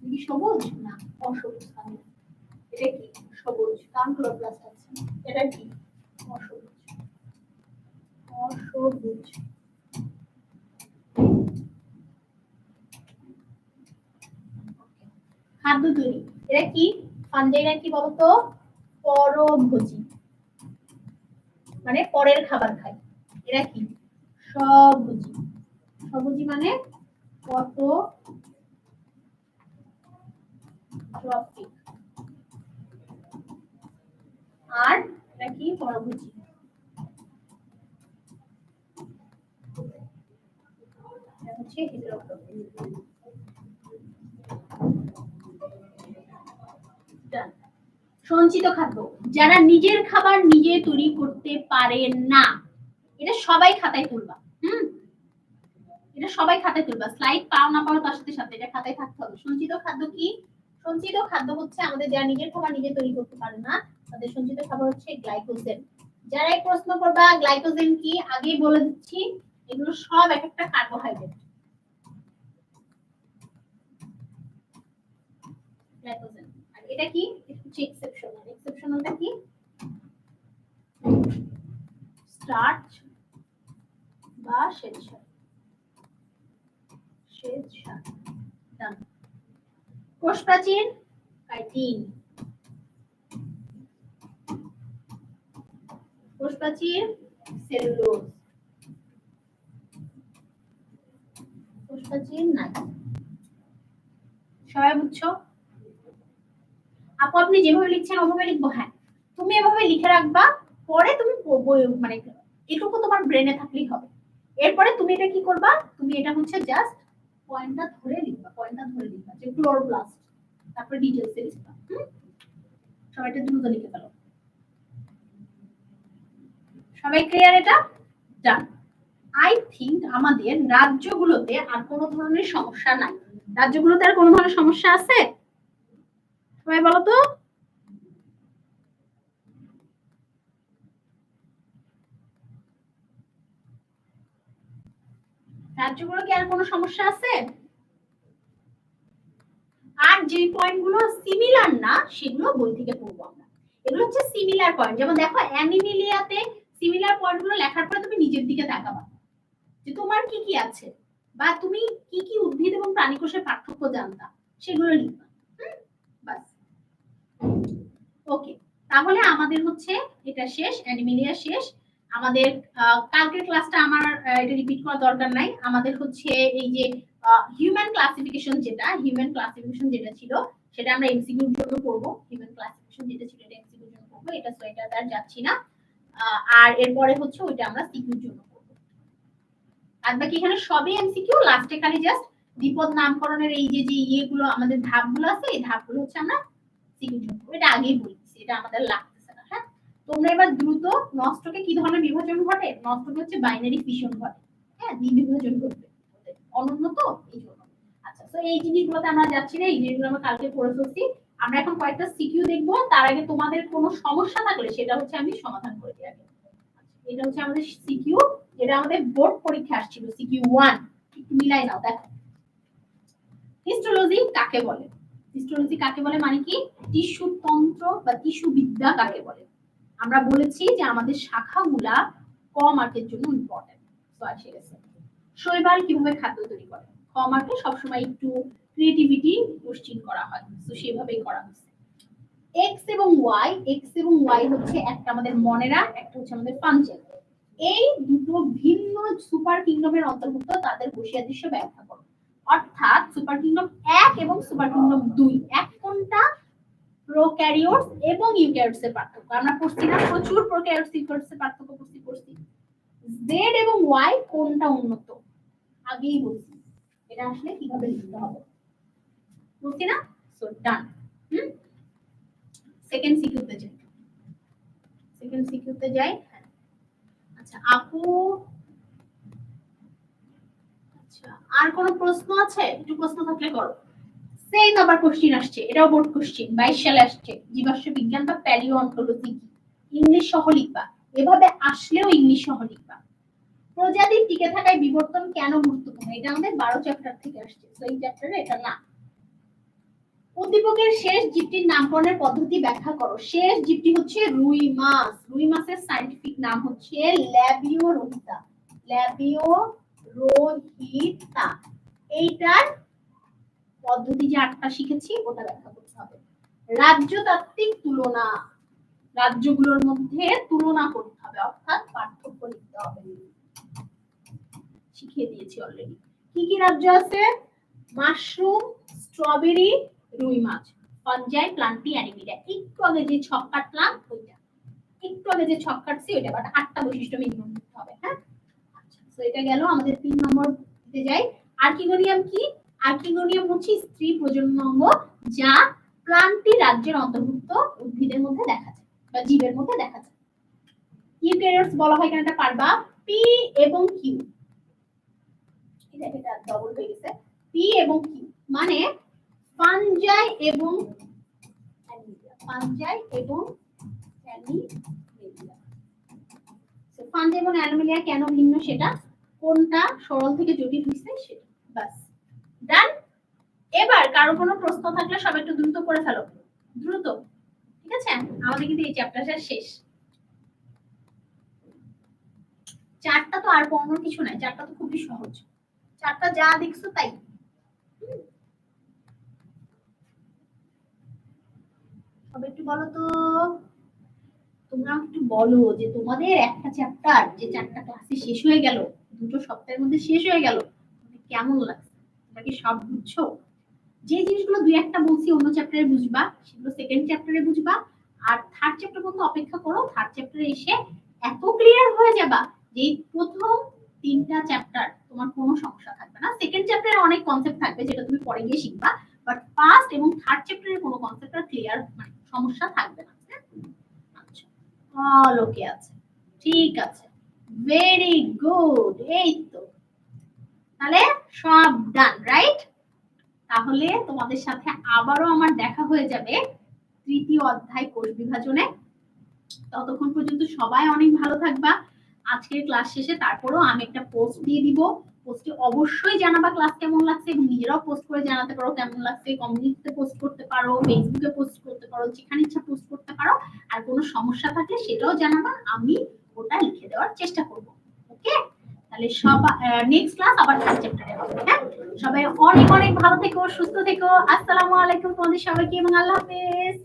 কি সবুজ? না, অসবুজ। এটা কি? সবুজ, কারণ ক্লোরোপ্লাস্ট আছে। এটা কি? অসবুজ। অসবুজ। খাদ্য তৈরি। এরা কি? ফাঞ্জাইরা কি বলতো? পরভোজী, মানে পরের খাবার খায়। এরা কি? স্বভোজী। স্বভোজী মানে অটোট্রফিক। আর এরা কি? পরভোজী। এটা হচ্ছে হেটেরোট্রফিক। সঞ্চিত খাদ্য, যারা নিজের খাবার নিজে তৈরি করতে পারে না। এটা সবাই খাতায় তুলবা। এটা সবাই খাতায় তুলবা, স্লাইড পাও না পাও তার সাথে সাথে এটা খাতায় থাকতে হবে। সঞ্চিত খাদ্য কি? সঞ্চিত খাদ্য হচ্ছে আমাদের যারা নিজের খাবার নিজে তৈরি করতে পারে না, তাদের সঞ্চিত খাবার হচ্ছে গ্লাইকোজেন। যারা এই প্রশ্ন করবা গ্লাইকোজেন কি, আগেই বলে দিচ্ছি, এগুলো সব এক একটা কার্বোহাইড্রেট। গ্লাইকোজেন। আর এটা কি? এটা হচ্ছে এক্সেপশনাল। এক্সেপশনালটা কি? স্টার্চ বা শ্বেতসার। শ্বেতসার। ডান। কোষ প্রাচীর কাইটিন। কোষ প্রাচীর সেলুলোজ। কোষ প্রাচীর নাই। সবাই বুঝছো? আপু আপনি যেভাবে লিখছেন ওভাবে লিখবো? হ্যাঁ, তুমি এভাবে লিখে রাখবা, পরে তুমি মানে এটুকু তোমার ব্রেনে থাকলেই হবে। এরপরে তুমি এটা কি করবা? তুমি এটা হচ্ছে জাস্ট পয়েন্টটা ধরে লিখবা, পয়েন্টটা ধরে লিখবা যে ক্লোরোপ্লাস্ট, তারপরে ডিটেইলস এ লিখবা। সবাই এটা দ্রুত লিখে ফেলো। সবাই ক্লিয়ার এটা? ডান। আই থিংক আমাদের রাজ্যগুলোতে আর কোনো ধরনের সমস্যা নাই। রাজ্যগুলোতে আর কোনো ধরনের সমস্যা আছে? সবাই বলো তো। রাজ্যগুলো কি আর কোনো সমস্যা আছে? আর যে পয়েন্টগুলো সিমিলার না সেগুলো বই থেকে পড়বো আমরা। এগুলো হচ্ছে সিমিলার পয়েন্ট। যেমন দেখো অ্যানিমিলিয়াতে সিমিলার পয়েন্টগুলো লেখার পরে তুমি নিজের দিকে তাকাবা যে তোমার কি কি আছে, বা তুমি কি কি উদ্ভিদ এবং প্রাণী কোষের পার্থক্য জানতা, সেগুলো লিখবা। বাস। ওকে, তাহলে আমাদের হচ্ছে এটা শেষ, অ্যানিমিলিয়া শেষ। আমাদের কালকের ক্লাসটা আমার এটা রিপিট করা দরকার নাই। আমাদের হচ্ছে এই যে হিউম্যান ক্লাসিফিকেশন, যেটা ছিল সেটা আমরা এমসিকিউর জন্য করব। হিউম্যান ক্লাসিফিকেশন যেটা ছিল এটা এমসিকিউর জন্য করব, এটা সো এটা আর যাচ্ছি না। আর এরপরে হচ্ছে ওইটা আমরা সিকিউর জন্য করব। আর বাকি এখানে সবই এমসিকিউ, লাস্টে খালি জাস্ট বিপদ নামকরণের এই যে ইয়েগুলো আমাদের ধাপগুলো আছে, এই ধাপগুলো হচ্ছে আমরা সিকিউর জন্য করব। এটা আগেই বলেছি, এটা আমাদের লাগতেছে না। হ্যাঁ, তোমরা এবার দ্রুত নষ্টকে কি ধরনের বিভাজন ঘটে? নষ্টকে হচ্ছে বাইনারি ফিশন ঘটে। হ্যাঁ, দ্বিবিভাজন ঘটবে, অনন্য তো এই জন্য। আচ্ছা, তো এই জিনিসগুলোতে আমরা যাচ্ছি না, এই জিনিসগুলো আমরা কালকে পড়ে ফেলছি। আমরা এখন কয়েকটা সিকিউ দেখবো, তার আগে তোমাদের কোনো সমস্যা থাকলে সেটা হচ্ছে আমি সমাধান করে দিই আগে। এটা হচ্ছে আমাদের সিকিউ, এটা আমাদের বোর্ড পরীক্ষা আসছিল, সিকিউ 1। একটু মিলাই নাও, দেখো হিস্টোলজি কাকে বলে? হিস্টোলজি কাকে বলে মানে কি? টিস্যু তন্ত্র বা টিস্যু বিদ্যা কাকে বলে? আমরা বলেছি যে আমাদের শাখাগুলা ক মার্কের জন্য ইম্পর্টেন্ট। তো আসে গেছে। শৈবাল কিভাবে খাদ্য তৈরি করে? ক মার্কে সবসময় একটু ক্রিয়েটিভিটি কোশ্চেন করা হয়, তো সেভাবেই করা হচ্ছে। এক্স এবং ওয়াই হচ্ছে একটা আমাদের মনেরা, একটা হচ্ছে আমাদের ফাংশন। এই দুটো ভিন্ন সুপার কিংডমের অন্তর্ভুক্ত, তাদের বসিয়া দৃশ্য ব্যাখ্যা করো। অর্থাৎ সুপার কিংডম 1 এবং সুপার কিংডম 2, এক কোনটা? প্রোক্যারিওটস এবং ইউক্যারিওটস এর পার্থক্য আমরা পড়ছি না? প্রচুর প্রোক্যারিওটস ইউক্যারিওটস এর পার্থক্য পড়ছি। জেড এবং ওয়াই কোনটা উন্নত? আগেই বলছি, এটা আসলে কিভাবে লিখতে হবে বলছি না? সো ডান। সেকেন্ড সিকিউতে যাই। আচ্ছা আপু, আচ্ছা আর কোন প্রশ্ন আছে? একটু প্রশ্ন থাকলে করো। সেম আবার কোশ্চেন আসছে, এটাও বোর্ড কোশ্চেন, 22 সালে আসছে। জীবাশ্ম বিজ্ঞান বা প্যালিওঅন্টোলজি কি? ইংলিশ সহ লিখবা, এভাবে আসলেও ইংলিশ সহ লিখবা। প্রজাতির টিকে থাকায় বিবর্তন কেন গুরুত্বপূর্ণ? এটা আমাদের 12 চ্যাপ্টার থেকে আসছে, তো এই চ্যাপ্টারে এটা না। উদ্দীপকের শেষ জীবটির নামকরণের পদ্ধতি ব্যাখ্যা করো। শেষ জীবটি হচ্ছে রুই মাছ। রুই মাছের সায়েন্টিফিক নাম হচ্ছে ল্যাবিওরোহিতা। ল্যাবিওরোহিতা। এইটার পদ্ধতি যে 8টা শিখেছি ওটা ব্যাখ্যা করতে হবে। রাজ্যতাত্ত্বিক তুলনা, রাজ্যগুলোর মধ্যে তুলনা করতে হবে, অর্থাৎ পার্থক্য লিখতে হবে। শিখিয়ে দিয়েছি অলরেডি। কি কি রাজ্য আছে? মাশরুম, স্ট্রবেরি, রুই মাছ, ফানজাই, প্লান্টি, অ্যানিমিলিয়া। একটু আগে যে ছক কাটলাম ওইটা, একটু আগে যে ছক কাটছি ওইটা, বাট 8টা বৈশিষ্ট্য মিনিমাম লিখতে হবে। হ্যাঁ, আচ্ছা, তো এটা গেল আমাদের 3 নম্বর দিতে যাই। আর্কিগোনিয়াম কি? আর্কিগোনিয়াম হচ্ছে স্ত্রী প্রজনন অঙ্গ, যা প্লান্টি রাজ্যের অন্তর্ভুক্ত উদ্ভিদের মধ্যে দেখা যায় বা জীবের মধ্যে দেখা যায়। ইউক্যারিওটস বলা হয় কেন এটা পারবা। পি এবং কিউ, এটা ডবল হয়ে গেছে। পি এবং কিউ মানে ফানজাই এবং অ্যানিমিলিয়া, ফানজাই এবং অ্যানিমিলিয়া। সো ফানজাই এবং অ্যানিমিলিয়া কেন ভিন্ন সেটা, কোনটা সরল থেকে জটিল হইছে সেটা, বাস ডান। এবার কারো কোনো প্রশ্ন থাকলে সবাই একটু দ্রুত করে ফেলো, দ্রুত, ঠিক আছে? আমাদের কিন্তু এই চ্যাপ্টারটা শেষ। 4টা তো আর পড়ানোর কিছু নাই, 4টা তো খুবই সহজ, 4টা যা দেখছো তাই। সবাই একটু বলো তো, তোমরা একটু বলো যে তোমাদের একটা চ্যাপ্টার যে 4টা ক্লাসে শেষ হয়ে গেল, 2 সপ্তাহের মধ্যে শেষ হয়ে গেল, কেমন লাগছে? তোমরা কি সব বুঝছো? যে জিনিসগুলো 2-1টা বলছি অন্য চ্যাপ্টারে বুঝবা, সেগুলো সেকেন্ড চ্যাপ্টারে বুঝবা। আর থার্ড চ্যাপ্টার পর্যন্ত অপেক্ষা করো, থার্ড চ্যাপ্টারে এসে এত ক্লিয়ার হয়ে যাবা যে প্রথম 3টা চ্যাপ্টার তোমার কোনো সমস্যা থাকবে না। সেকেন্ড চ্যাপ্টারে অনেক কনসেপ্ট থাকবে যেটা তুমি পরে গিয়ে শিখবা, বাট ফার্স্ট এবং থার্ড চ্যাপ্টারে কোনো কনসেপ্ট আর ক্লিয়ার মানে সমস্যা থাকবে না। আচ্ছা, অল ওকে আছে, ঠিক আছে, ভেরি গুড। এই তো তাহলে সব ডান, রাইট? তাহলে তোমাদের সাথে আবারও আমার দেখা হয়ে যাবে 3য় অধ্যায় কোষ বিভাজনে। ততক্ষণ পর্যন্ত সবাই অনেক ভালো থাকবা। আজকের ক্লাস শেষে তারপরও আমি একটা পোস্ট দিয়ে দিব, পোস্টে অবশ্যই জানাবা ক্লাস কেমন লাগছে এবং নিজেরাও পোস্ট করে জানাতে পারো কেমন লাগছে। কমিউনিটিতে পোস্ট করতে পারো, ফেসবুকে পোস্ট করতে পারো, যেখানে ইচ্ছা পোস্ট করতে পারো। আর কোনো সমস্যা থাকলে সেটাও জানাবা, আমি ওটা লিখে দেওয়ার চেষ্টা করব। ওকে, তাহলে সবাই নেক্সট ক্লাস আবার থার্ড চ্যাপ্টারে হবে। হ্যাঁ, সবাই অনেক অনেক ভালো থেকো, সুস্থ থেকো। আসসালামু আলাইকুম তোমাদের সবাইকে এবং আল্লাহ হাফেজ।